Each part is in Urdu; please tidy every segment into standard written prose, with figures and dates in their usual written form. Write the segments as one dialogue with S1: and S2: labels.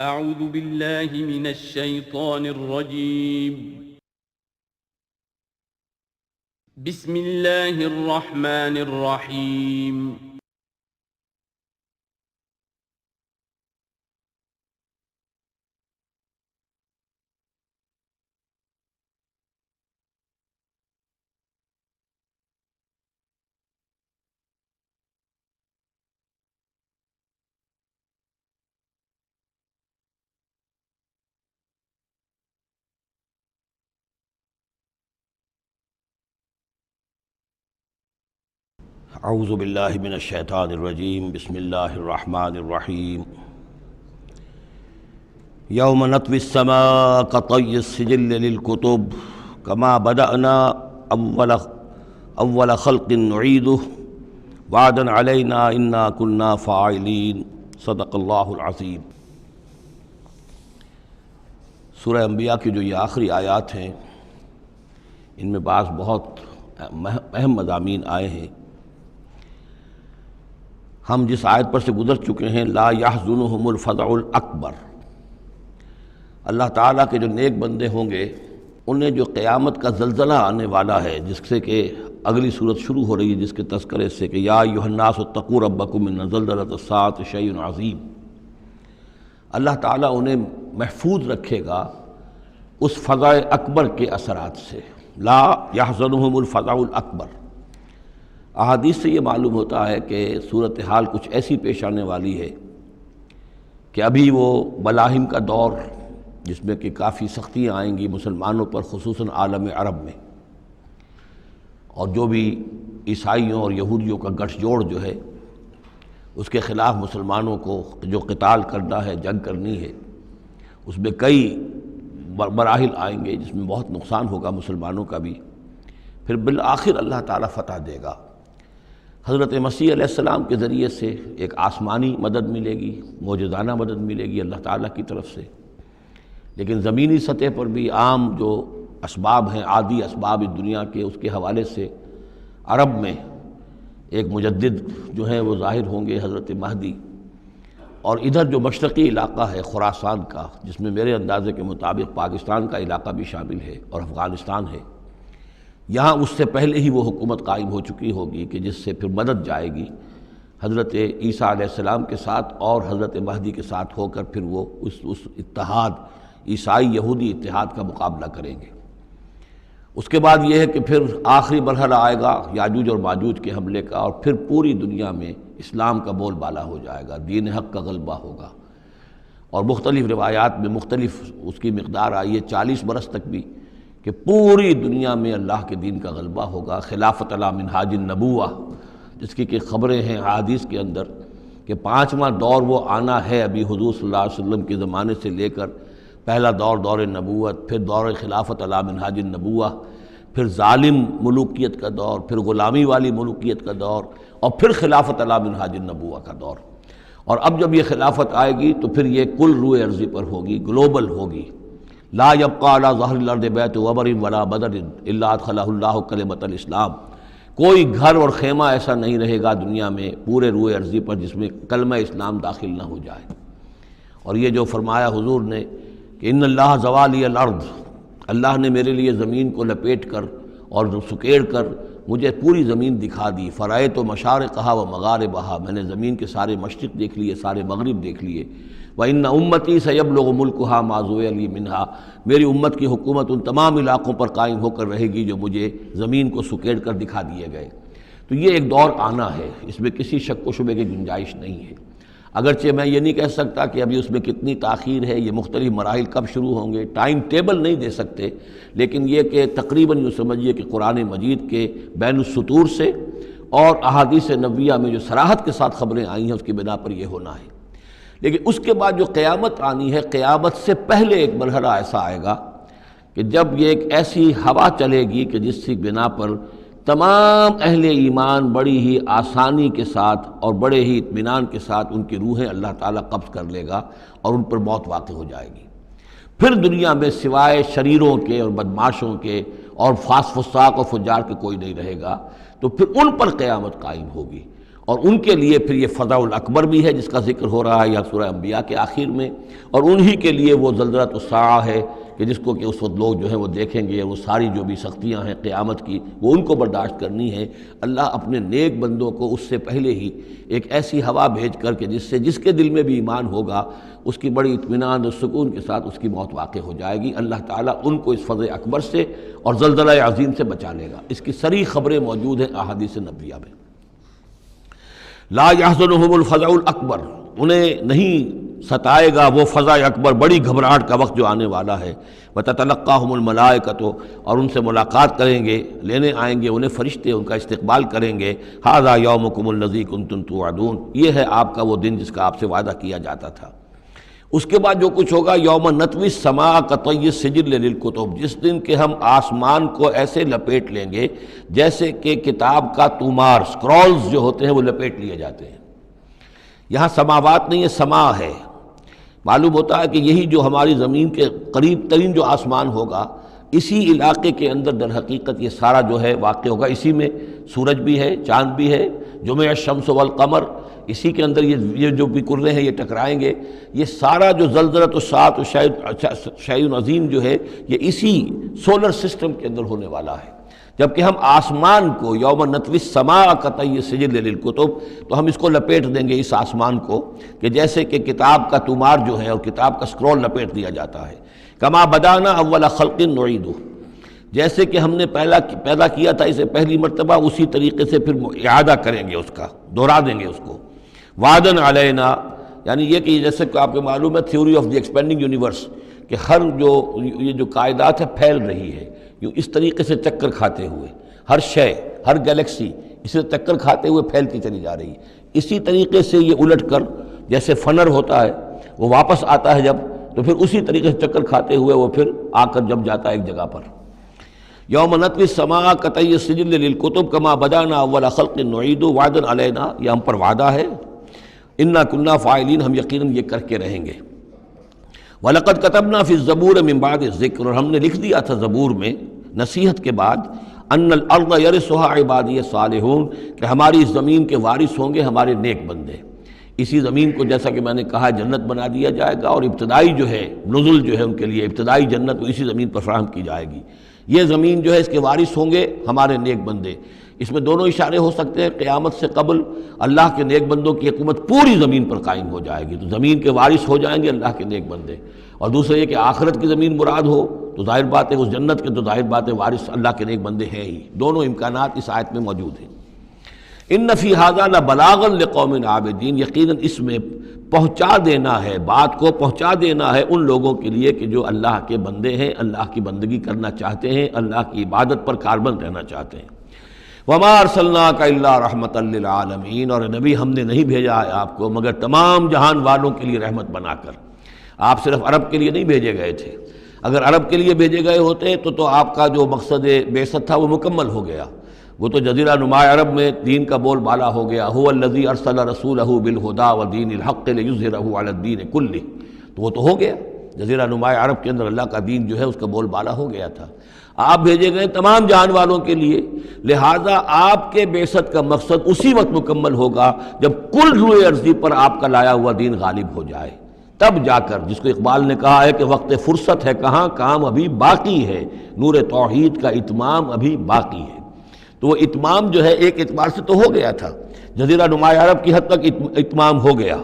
S1: أعوذ بالله من الشيطان الرجيم. بسم الله الرحمن الرحيم.
S2: اعوذ باللہ من الشیطان الرجیم بسم اللہ الرحمن الرحیم یوم نطوی السماء کطی السجل للکتب کما بدأنا اول خلق نعیدہ وعدا علینا انا کنا فاعلین صدق اللہ العظیم۔ سورہ انبیاء کی جو یہ آخری آیات ہیں ان میں بعض بہت اہم مضامین آئے ہیں۔ ہم جس آیت پر سے گزر چکے ہیں لا یحزنہم الفزع الاکبر، اللہ تعالیٰ کے جو نیک بندے ہوں گے انہیں جو قیامت کا زلزلہ آنے والا ہے، جس سے کہ اگلی صورت شروع ہو رہی ہے جس کے تذکرے سے کہ یا ایھا الناس اتقوا ربکم ان زلزلۃ الساعۃ شیء عظیم، اللہ تعالیٰ انہیں محفوظ رکھے گا اس فزع اکبر کے اثرات سے۔ لا یحزنہم الفزع الاکبر، احادیث سے یہ معلوم ہوتا ہے کہ صورتحال کچھ ایسی پیش آنے والی ہے کہ ابھی وہ ملاحم کا دور جس میں کہ کافی سختیاں آئیں گی مسلمانوں پر، خصوصاً عالم عرب میں، اور جو بھی عیسائیوں اور یہودیوں کا گٹھ جوڑ جو ہے اس کے خلاف مسلمانوں کو جو قتال کرنا ہے، جنگ کرنی ہے، اس میں کئی مراحل آئیں گے جس میں بہت نقصان ہوگا مسلمانوں کا بھی، پھر بالآخر اللہ تعالیٰ فتح دے گا۔ حضرت مسیح علیہ السلام کے ذریعے سے ایک آسمانی مدد ملے گی، معجزانہ مدد ملے گی اللہ تعالیٰ کی طرف سے، لیکن زمینی سطح پر بھی عام جو اسباب ہیں، عادی اسباب اس دنیا کے، اس کے حوالے سے عرب میں ایک مجدد جو ہیں وہ ظاہر ہوں گے، حضرت مہدی، اور ادھر جو مشرقی علاقہ ہے خراسان کا، جس میں میرے اندازے کے مطابق پاکستان کا علاقہ بھی شامل ہے اور افغانستان ہے، یہاں اس سے پہلے ہی وہ حکومت قائم ہو چکی ہوگی کہ جس سے پھر مدد جائے گی حضرت عیسیٰ علیہ السلام کے ساتھ اور حضرت مہدی کے ساتھ ہو کر، پھر وہ اس اتحاد، عیسائی یہودی اتحاد کا مقابلہ کریں گے۔ اس کے بعد یہ ہے کہ پھر آخری مرحلہ آئے گا یاجوج اور ماجوج کے حملے کا، اور پھر پوری دنیا میں اسلام کا بول بالا ہو جائے گا، دین حق کا غلبہ ہوگا، اور مختلف روایات میں مختلف اس کی مقدار آئی ہے، 40 برس تک بھی، کہ پوری دنیا میں اللہ کے دین کا غلبہ ہوگا۔ خلافت علی منہاج النبوہ، جس کی کہ خبریں ہیں حدیث کے اندر کہ 5واں دور وہ آنا ہے ابھی حضور صلی اللہ علیہ وسلم کے زمانے سے لے کر، پہلا دور دور نبوت، پھر دور خلافت علی منہاج النبوہ، پھر ظالم ملوکیت کا دور، پھر غلامی والی ملوکیت کا دور، اور پھر خلافت علی منہاج النبوہ کا دور۔ اور اب جب یہ خلافت آئے گی تو پھر یہ کل روئے ارضی پر ہوگی، گلوبل ہوگی۔ لا یبقى علی ظہر الارض بیت وبر ولا بدر الا ادخلہ اللہ کلمۃ الاسلام، کوئی گھر اور خیمہ ایسا نہیں رہے گا دنیا میں پورے روئے ارضی پر جس میں کلمہ اسلام داخل نہ ہو جائے۔ اور یہ جو فرمایا حضور نے کہ ان اللہ زوالی الارض، اللہ نے میرے لیے زمین کو لپیٹ کر اور سکیڑ کر مجھے پوری زمین دکھا دی، فرائے تو مشارقہا و مغاربہا، میں نے زمین کے سارے مشرق دیکھ لیے، سارے مغرب دیکھ لیے۔ وَإِنَّ أُمَّتِي سَيَبْلُغُ مُلْكُهَا مَا زُوِّيَ لِي مِنْهَا، میری امت کی حکومت ان تمام علاقوں پر قائم ہو کر رہے گی جو مجھے زمین کو سکیڑ کر دکھا دیے گئے۔ تو یہ ایک دور آنا ہے، اس میں کسی شک و شبے کی گنجائش نہیں ہے، اگرچہ میں یہ نہیں کہہ سکتا کہ ابھی اس میں کتنی تاخیر ہے، یہ مختلف مراحل کب شروع ہوں گے، ٹائم ٹیبل نہیں دے سکتے، لیکن یہ کہ تقریباً یوں سمجھیے کہ قرآن مجید کے بین السطور سے اور احادیث نبویہ میں جو صراحت کے ساتھ خبریں آئی ہیں اس کی بنا پر یہ ہونا ہے۔ لیکن اس کے بعد جو قیامت آنی ہے، قیامت سے پہلے ایک مرحلہ ایسا آئے گا کہ جب یہ ایک ایسی ہوا چلے گی کہ جس کی بنا پر تمام اہل ایمان بڑی ہی آسانی کے ساتھ اور بڑے ہی اطمینان کے ساتھ ان کی روحیں اللہ تعالیٰ قبض کر لے گا اور ان پر موت واقع ہو جائے گی۔ پھر دنیا میں سوائے شریروں کے اور بدماشوں کے اور فساق و فجار کے کوئی نہیں رہے گا، تو پھر ان پر قیامت قائم ہوگی، اور ان کے لیے پھر یہ فضع الاکبر بھی ہے جس کا ذکر ہو رہا ہے یا سورہ انبیاء کے آخر میں، اور انہی کے لیے وہ زلزلۃ الساعہ ہے کہ جس کو کہ اس وقت لوگ جو ہے وہ دیکھیں گے، وہ ساری جو بھی سختیاں ہیں قیامت کی وہ ان کو برداشت کرنی ہے۔ اللہ اپنے نیک بندوں کو اس سے پہلے ہی ایک ایسی ہوا بھیج کر کے جس کے دل میں بھی ایمان ہوگا اس کی بڑی اطمینان اور سکون کے ساتھ اس کی موت واقع ہو جائے گی۔ اللہ تعالیٰ ان کو اس فضع اکبر سے اور زلزلہ عظیم سے بچا لے گا۔ اس کی صریح خبریں موجود ہیں احادیث نبویہ میں۔ لا یحزنہم الفزع الاکبر، انہیں نہیں ستائے گا وہ فضع اکبر، بڑی گھبراہٹ کا وقت جو آنے والا ہے۔ وتتلقاہم الملائکۃ، اور ان سے ملاقات کریں گے، لینے آئیں گے انہیں فرشتے، ان کا استقبال کریں گے۔ ھذا یومکم الذی کنتم توعدون، یہ ہے آپ کا وہ دن جس کا آپ سے وعدہ کیا جاتا تھا۔ اس کے بعد جو کچھ ہوگا، یوم نطوی السماء کطی السجل للکتب، جس دن کہ ہم آسمان کو ایسے لپیٹ لیں گے جیسے کہ کتاب کا تومار، سکرولز جو ہوتے ہیں وہ لپیٹ لیے جاتے ہیں۔ یہاں سماوات نہیں ہے، سما ہے۔ معلوم ہوتا ہے کہ یہی جو ہماری زمین کے قریب ترین جو آسمان ہوگا، اسی علاقے کے اندر در حقیقت یہ سارا جو ہے واقع ہوگا۔ اسی میں سورج بھی ہے، چاند بھی ہے، جمع الشمس والقمر، اسی کے اندر یہ جو بھی کرے ہیں یہ ٹکرائیں گے۔ یہ سارا جو زلزلۃ الساعۃ شیء عظیم جو ہے یہ اسی سولر سسٹم کے اندر ہونے والا ہے۔ جبکہ ہم آسمان کو یوم نطوی السماء کطی السجل للکتب، تو ہم اس کو لپیٹ دیں گے اس آسمان کو کہ جیسے کہ کتاب کا تومار جو ہے اور کتاب کا سکرول لپیٹ دیا جاتا ہے۔ کما بدانا اول خلق نعیدہ، جیسے کہ ہم نے پیدا کیا تھا اسے پہلی مرتبہ، اسی طریقے سے پھر اعادہ کریں گے، اس کا دوہرا دیں گے اس کو۔ وعدن علینا، یعنی یہ کہ جیسے کہ آپ کو معلوم ہے theory of the expanding universe, کہ ہر یہ جو کائنات ہے پھیل رہی ہے یوں اس طریقے سے چکر کھاتے ہوئے، ہر شے، ہر گلیکسی اسے چکر کھاتے ہوئے پھیلتی چلی جا رہی ہے۔ اسی طریقے سے یہ الٹ کر جیسے فنر ہوتا ہے وہ واپس آتا ہے جب، تو پھر اسی طریقے سے چکر کھاتے ہوئے وہ پھر آ کر جب جاتا ہے ایک جگہ پر۔ یوم نطوی السماء کطی السجل للکتب کما بدانا اول خلق نعید وعدا علینا، یہ ہم پر وعدہ ہے۔ انا کنا فاعلین، ہم یقیناً یہ کر کے رہیں گے۔ وَلَقَدْ كَتَبْنَا فِي الزَّبُورِ مِن بَعْدِ الذِّكْرِ، اور ہم نے لکھ دیا تھا زبور میں نصیحت کے بعد، أَنَّ الْأَرْضَ يَرِثُهَا عِبَادِيَ الصَّالِحُونَ، کہ ہماری اس زمین کے وارث ہوں گے ہمارے نیک بندے۔ اسی زمین کو جیسا کہ میں نے کہا جنت بنا دیا جائے گا، اور ابتدائی جو ہے نزل جو ہے ان کے لیے ابتدائی جنت وہ اسی زمین پر فراہم کی جائے گی۔ یہ زمین جو ہے اس کے وارث ہوں گے ہمارے نیک بندے۔ اس میں دونوں اشارے ہو سکتے ہیں، قیامت سے قبل اللہ کے نیک بندوں کی حکومت پوری زمین پر قائم ہو جائے گی، تو زمین کے وارث ہو جائیں گے اللہ کے نیک بندے۔ اور دوسرا یہ کہ آخرت کی زمین مراد ہو تو ظاہر بات ہے اس جنت کے تو ظاہر بات ہے وارث اللہ کے نیک بندے ہیں ہی۔ دونوں امکانات اس آیت میں موجود ہیں۔ ان فی ھذا لبلاغا لقوم عابدین، یقیناً اس میں پہنچا دینا ہے، بات کو پہنچا دینا ہے ان لوگوں کے لیے کہ جو اللہ کے بندے ہیں، اللہ کی بندگی کرنا چاہتے ہیں، اللہ کی عبادت پر کاربند رہنا چاہتے ہیں۔ وما ارسلناک الا رحمۃ للعالمین، اور نبی ہم نے نہیں بھیجا ہے آپ کو مگر تمام جہان والوں کے لیے رحمت بنا کر۔ آپ صرف عرب کے لیے نہیں بھیجے گئے تھے، اگر عرب کے لیے بھیجے گئے ہوتے تو آپ کا جو مقصد بعثت تھا وہ مکمل ہو گیا، وہ تو جزیرہ نما عرب میں دین کا بول بالا ہو گیا۔ هو الذی ارسل رسولہ بالہدی ودین الحق لیظہرہ علی الدین کلہ، تو وہ تو ہو گیا، جزیرہ نما عرب کے اندر اللہ کا دین جو ہے اس کا بول بالا ہو گیا تھا۔ آپ بھیجے گئے تمام جہان والوں کے لیے، لہٰذا آپ کے بعثت کا مقصد اسی وقت مکمل ہوگا جب کل روئے ارضی پر آپ کا لایا ہوا دین غالب ہو جائے، تب جا کر، جس کو اقبال نے کہا ہے کہ وقت فرصت ہے کہاں، کام ابھی باقی ہے، نور توحید کا اتمام ابھی باقی ہے۔ تو وہ اتمام جو ہے ایک اعتبار سے تو ہو گیا تھا، جزیرہ نما عرب کی حد تک اتمام ہو گیا،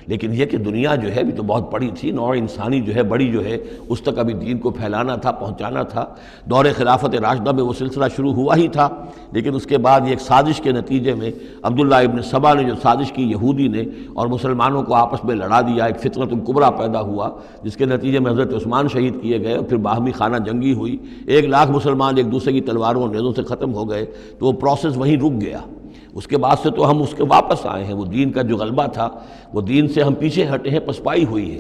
S2: لیکن یہ کہ دنیا جو ہے بھی تو بہت بڑی تھی، نوع انسانی جو ہے بڑی جو ہے اس تک ابھی دین کو پھیلانا تھا، پہنچانا تھا۔ دور خلافت راشدہ میں وہ سلسلہ شروع ہوا ہی تھا، لیکن اس کے بعد یہ ایک سازش کے نتیجے میں عبداللہ ابن سبا نے جو سازش کی یہودی نے اور مسلمانوں کو آپس میں لڑا دیا، ایک فتنۃ الکبریٰ پیدا ہوا جس کے نتیجے میں حضرت عثمان شہید کیے گئے، اور پھر باہمی خانہ جنگی ہوئی، 1,00,000 مسلمان ایک دوسرے کی تلواروں اور نیزوں سے ختم ہو گئے، تو وہ پروسیس وہیں رک گیا۔ اس کے بعد سے تو ہم اس کے واپس آئے ہیں، وہ دین کا جو غلبہ تھا وہ دین سے ہم پیچھے ہٹے ہیں، پسپائی ہوئی ہے۔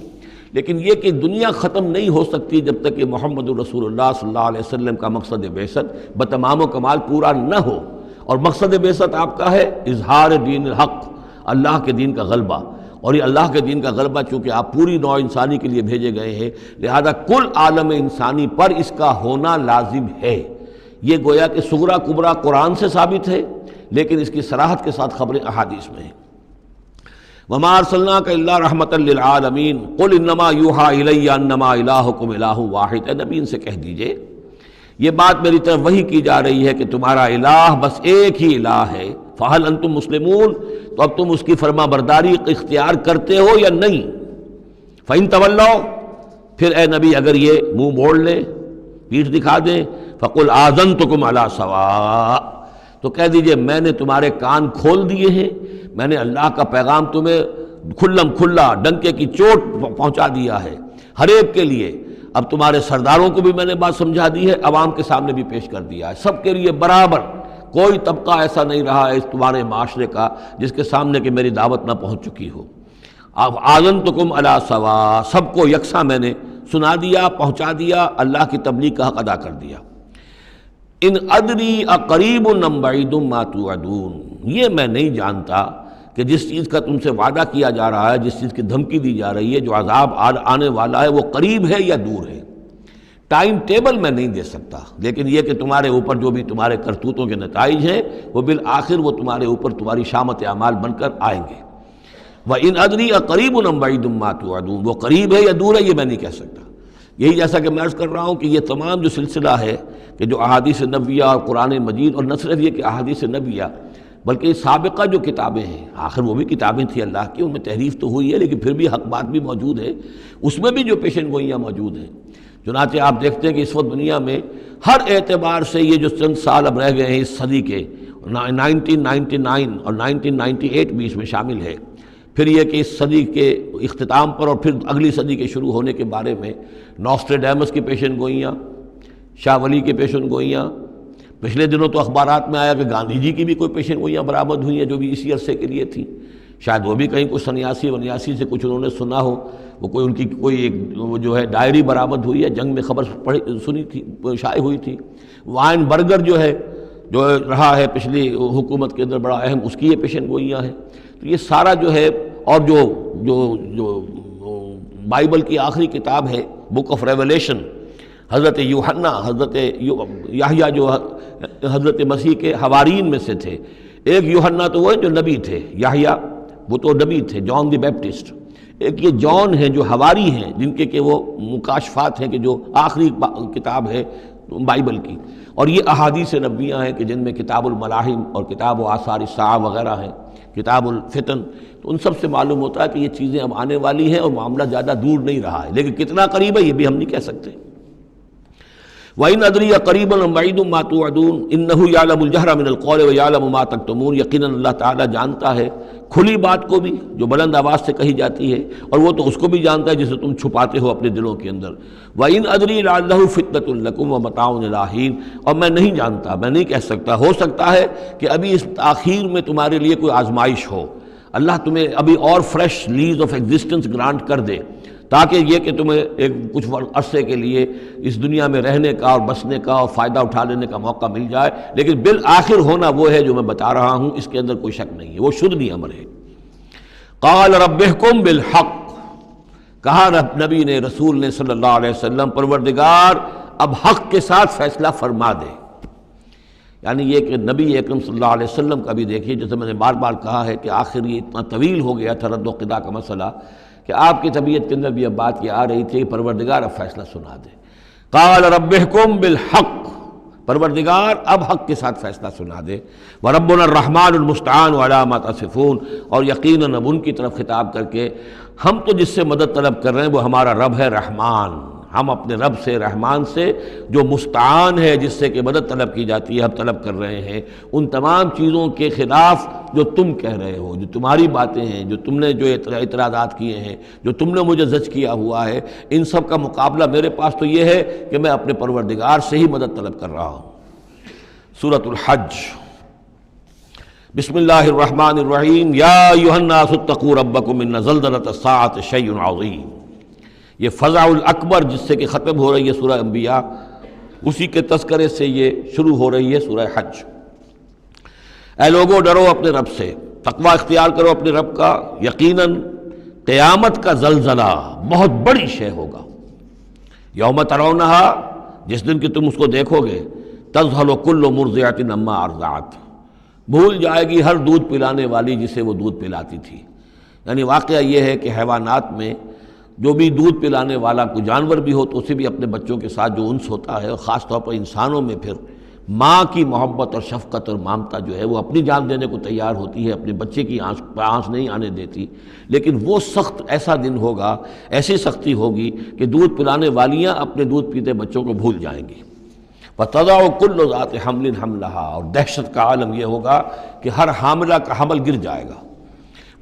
S2: لیکن یہ کہ دنیا ختم نہیں ہو سکتی جب تک کہ محمد رسول اللہ صلی اللہ علیہ وسلم کا مقصد بعثت بتمام و کمال پورا نہ ہو، اور مقصد بعثت آپ کا ہے اظہار دین الحق، اللہ کے دین کا غلبہ، اور یہ اللہ کے دین کا غلبہ چونکہ آپ پوری نوع انسانی کے لیے بھیجے گئے ہیں، لہذا کل عالم انسانی پر اس کا ہونا لازم ہے۔ یہ گویا کہ صغرا کبرا قرآن سے ثابت ہے، لیکن اس کی صراحت کے ساتھ خبریں احادیث میں ہیں۔ وما ارسلناک الا رحمۃ للعالمین قل انما یوحی الی انما الہکم الہ واحد، اے نبی ان سے کہہ دیجئے یہ بات میری طرف وحی کی جا رہی ہے کہ تمہارا الہ بس ایک ہی الہ ہے، فہل انتم مسلمون، تو اب تم اس کی فرما برداری اختیار کرتے ہو یا نہیں؟ فإن تولوا، پھر اے نبی اگر یہ منہ موڑ لیں، پیٹھ دکھا دیں، فقل آذنتکم علی سواء، تو کہہ دیجئے میں نے تمہارے کان کھول دیے ہیں، میں نے اللہ کا پیغام تمہیں کھلم کھلا ڈنکے کی چوٹ پہنچا دیا ہے ہر ایک کے لیے۔ اب تمہارے سرداروں کو بھی میں نے بات سمجھا دی ہے، عوام کے سامنے بھی پیش کر دیا ہے، سب کے لیے برابر، کوئی طبقہ ایسا نہیں رہا ہے اس تمہارے معاشرے کا جس کے سامنے کہ میری دعوت نہ پہنچ چکی ہو۔ اب آذنتکم علی سواء، سب کو یکساں میں نے سنا دیا، پہنچا دیا، اللہ کی تبلیغ کا حق ادا کر دیا۔ ان ادری اقریب ام بعید ما توعدون، یہ میں نہیں جانتا کہ جس چیز کا تم سے وعدہ کیا جا رہا ہے، جس چیز کی دھمکی دی جا رہی ہے، جو عذاب آنے والا ہے، وہ قریب ہے یا دور ہے۔ ٹائم ٹیبل میں نہیں دے سکتا، لیکن یہ کہ تمہارے اوپر جو بھی تمہارے کرتوتوں کے نتائج ہیں وہ بالآخر وہ تمہارے اوپر تمہاری شامت اعمال بن کر آئیں گے۔ وَإِنْ أَدْرِي أَقَرِيبٌ أَمْ بَعِيدٌ مَا تُوعَدُونَ، وہ قریب ہے یا دور ہے یہ میں نہیں کہہ سکتا۔ یہی جیسا کہ میں عرض کر رہا ہوں کہ یہ تمام جو سلسلہ ہے کہ جو احادیث نبویہ اور قرآن مجید، اور نہ صرف یہ کہ احادیث نبویہ بلکہ سابقہ جو کتابیں ہیں، آخر وہ بھی کتابیں تھیں اللہ کی، ان میں تحریف تو ہوئی ہے لیکن پھر بھی حق بات بھی موجود ہے، اس میں بھی جو پیشن گوئیاں موجود ہیں۔ چنانچہ آپ دیکھتے ہیں کہ اس وقت دنیا میں ہر اعتبار سے یہ جو چند سال اب رہ گئے ہیں اس صدی کے، 1999 اور 1998 بھی اس میں شامل ہے، پھر یہ کہ اس صدی کے اختتام پر اور پھر اگلی صدی کے شروع ہونے کے بارے میں نوسٹریڈیمس کی پیشن گوئیاں، شاہ ولی کی پیشن گوئیاں، پچھلے دنوں تو اخبارات میں آیا کہ گاندھی جی کی بھی کوئی پیشن گوئیاں برآمد ہوئی ہیں جو بھی اسی عرصے کے لیے تھیں، شاید وہ بھی کہیں کوئی سنیاسی سے کچھ انہوں نے سنا ہو، وہ کوئی ان کی کوئی ایک وہ جو ہے ڈائری برآمد ہوئی ہے، جنگ میں خبر سنی تھی، شائع ہوئی تھی۔ وائن برگر جو ہے جو رہا ہے پچھلی حکومت کے اندر بڑا اہم، اس کی یہ پیشن گوئیاں ہیں۔ تو یہ سارا جو ہے، اور جو بائبل کی آخری کتاب ہے بک آف ریولیشن، حضرت یوحنا، حضرت یحییٰ جو حضرت مسیح کے حوارین میں سے تھے، ایک یوحنا تو وہ جو نبی تھے، یحییٰ وہ تو نبی تھے، جان دی بیپٹسٹ، ایک یہ جان ہیں جو حواری ہیں جن کے کہ وہ مکاشفات ہیں کہ جو آخری کتاب ہے بائبل کی، اور یہ احادیث نبویہ ہیں کہ جن میں کتاب الملاحم اور کتاب و آثار الساعہ وغیرہ ہیں، کتاب الفتن، تو ان سب سے معلوم ہوتا ہے کہ یہ چیزیں اب آنے والی ہیں اور معاملہ زیادہ دور نہیں رہا ہے، لیکن کتنا قریب ہے یہ بھی ہم نہیں کہہ سکتے۔ وَإِنْ أَدْرِي أَقَرِيبٌ أَمْ بَعِيدٌ مَا تُوعَدُونَ إِنَّهُ يَعْلَمُ الْجَهْرَ مِنَ الْقَوْلِ وَيَعْلَمُ مَا تَكْتُمُونَ، یقیناً اللہ تعالیٰ جانتا ہے کھلی بات کو بھی جو بلند آواز سے کہی جاتی ہے، اور وہ تو اس کو بھی جانتا ہے جسے تم چھپاتے ہو اپنے دلوں کے اندر۔ وَإِنْ أَدْرِي لَعَلَّهُ فِتْنَةٌ لَكُمْ وَمَتَاعٌ إِلَىٰ حِينٍ، اور میں نہیں جانتا، میں نہیں کہہ سکتا، ہو سکتا ہے کہ ابھی اس تاخیر میں تمہارے لیے کوئی آزمائش ہو، اللہ تمہیں ابھی اور fresh lease of existence grant کر دے، تاکہ یہ کہ تمہیں ایک کچھ عرصے کے لیے اس دنیا میں رہنے کا اور بسنے کا اور فائدہ اٹھا لینے کا موقع مل جائے، لیکن بالآخر ہونا وہ ہے جو میں بتا رہا ہوں، اس کے اندر کوئی شک نہیں ہے، وہ شدنی امر ہے۔ قال رب احکم بالحق، کہا نبی نے، رسول نے صلی اللہ علیہ وسلم، پروردگار اب حق کے ساتھ فیصلہ فرما دے۔ یعنی یہ کہ نبی اکرم صلی اللہ علیہ وسلم کا بھی دیکھیے، جیسے میں نے بار بار کہا ہے کہ آخر یہ اتنا طویل ہو گیا تھا رد و قضا کا مسئلہ کہ آپ کی طبیعت کے اندر بھی اب بات یہ آ رہی تھی کہ پروردگار اب فیصلہ سنا دے۔ قال رب احکم بالحق، پروردگار اب حق کے ساتھ فیصلہ سنا دے۔ وربنا الرحمن المستعان علی ما تصفون، اور یقیناً اب ان کی طرف خطاب کر کے، ہم تو جس سے مدد طلب کر رہے ہیں وہ ہمارا رب ہے رحمان، ہم اپنے رب سے رحمان سے جو مستعان ہے، جس سے کہ مدد طلب کی جاتی ہے، ہم طلب کر رہے ہیں ان تمام چیزوں کے خلاف جو تم کہہ رہے ہو، جو تمہاری باتیں ہیں، جو تم نے جو اعتراضات کیے ہیں، جو تم نے مجھے زج کیا ہوا ہے، ان سب کا مقابلہ میرے پاس تو یہ ہے کہ میں اپنے پروردگار سے ہی مدد طلب کر رہا ہوں۔ سورۃ الحج، بسم اللہ الرحمن الرحیم، یا ایھا الناس اتقوا ربکم ان زلزلۃ الساعۃ شیء عظیم۔ یہ فزع الاکبر جس سے کہ ختم ہو رہی ہے سورہ انبیاء، اسی کے تذکرے سے یہ شروع ہو رہی ہے سورہ حج۔ اے لوگو ڈرو اپنے رب سے، تقوی اختیار کرو اپنے رب کا، یقیناً قیامت کا زلزلہ بہت بڑی شے ہوگا۔ یوم ترونہا، جس دن کہ تم اس کو دیکھو گے، تذہل کل مرضعۃ عما ارضعت، بھول جائے گی ہر دودھ پلانے والی جسے وہ دودھ پلاتی تھی۔ یعنی واقعہ یہ ہے کہ حیوانات میں جو بھی دودھ پلانے والا کوئی جانور بھی ہو تو اسے بھی اپنے بچوں کے ساتھ جو انس ہوتا ہے، اور خاص طور پر انسانوں میں پھر ماں کی محبت اور شفقت اور ممتا جو ہے وہ اپنی جان دینے کو تیار ہوتی ہے، اپنے بچے کی آنس نہیں آنے دیتی۔ لیکن وہ سخت ایسا دن ہوگا، ایسی سختی ہوگی کہ دودھ پلانے والیاں اپنے دودھ پیتے بچوں کو بھول جائیں گی۔ وَتَضَعُ كُلُّ ذَاتِ حَمْلٍ حَمْلَهَا، اور دہشت کا عالم یہ ہوگا کہ ہر حاملہ کا حمل گر جائے گا۔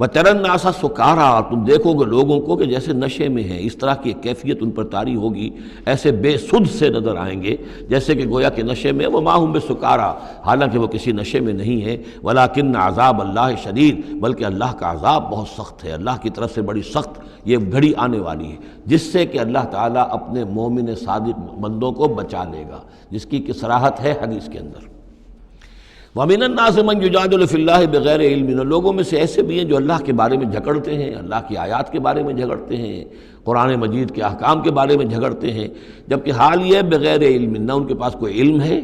S2: وَتَرَى النَّاسَ سُكَارَىٰ، اور تم دیکھو گے لوگوں کو کہ جیسے نشے میں ہیں، اس طرح کی ایک کیفیت ان پر طاری ہوگی، ایسے بے سدھ سے نظر آئیں گے جیسے کہ گویا کہ نشے میں، وَمَا هُم بِسُكَارَىٰ، حالانکہ وہ کسی نشے میں نہیں ہے، وَلَٰكِنَّ عَذَابَ اللَّهِ شَدِيدٌ، بلکہ اللہ کا عذاب بہت سخت ہے، اللہ کی طرف سے بڑی سخت یہ گھڑی آنے والی ہے جس سے کہ اللہ تعالیٰ اپنے مومن صادق بندوں کو بچا لے گا، جس کی کہ صراحت ہے حدیث کے اندر۔ وَمِنَ النَّاسِ مَن يُجَادِلُ فِي اللَّهِ بِغَيْرِ عِلْمٍ، لوگوں میں سے ایسے بھی ہیں جو اللہ کے بارے میں جھگڑتے ہیں، اللہ کی آیات کے بارے میں جھگڑتے ہیں، قرآن مجید کے احکام کے بارے میں جھگڑتے ہیں، جبکہ حال یہ ہے بغیر علم، نہ ان کے پاس کوئی علم ہے،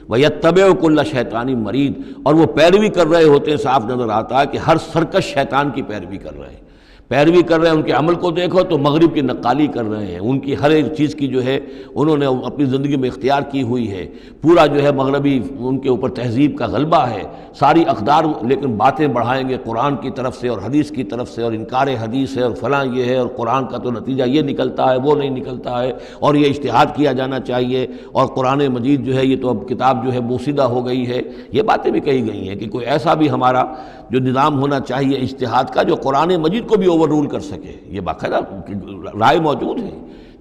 S2: وَيَتَّبِعُ كُلَّ شَيْطَانٍ مَرِيدٍ، اور وہ پیروی کر رہے ہوتے ہیں، صاف نظر آتا ہے کہ ہر سرکش شیطان کی پیروی کر رہے ہیں، ان کے عمل کو دیکھو تو مغرب کی نقالی کر رہے ہیں، ان کی ہر ایک چیز کی جو ہے انہوں نے اپنی زندگی میں اختیار کی ہوئی ہے، پورا جو ہے مغربی ان کے اوپر تہذیب کا غلبہ ہے، ساری اقدار، لیکن باتیں بڑھائیں گے قرآن کی طرف سے اور حدیث کی طرف سے، اور انکار حدیث ہے اور فلاں یہ ہے، اور قرآن کا تو نتیجہ یہ نکلتا ہے وہ نہیں نکلتا ہے، اور یہ اجتہاد کیا جانا چاہیے، اور قرآن مجید جو ہے یہ تو اب کتاب جو ہے بوسیدہ ہو گئی ہے، یہ باتیں بھی کہی گئی ہیں کہ کوئی ایسا بھی ہمارا جو نظام ہونا چاہیے اجتہاد کا جو قرآن مجید کو بھی اوور رول کر سکے، یہ باقاعدہ رائے موجود ہے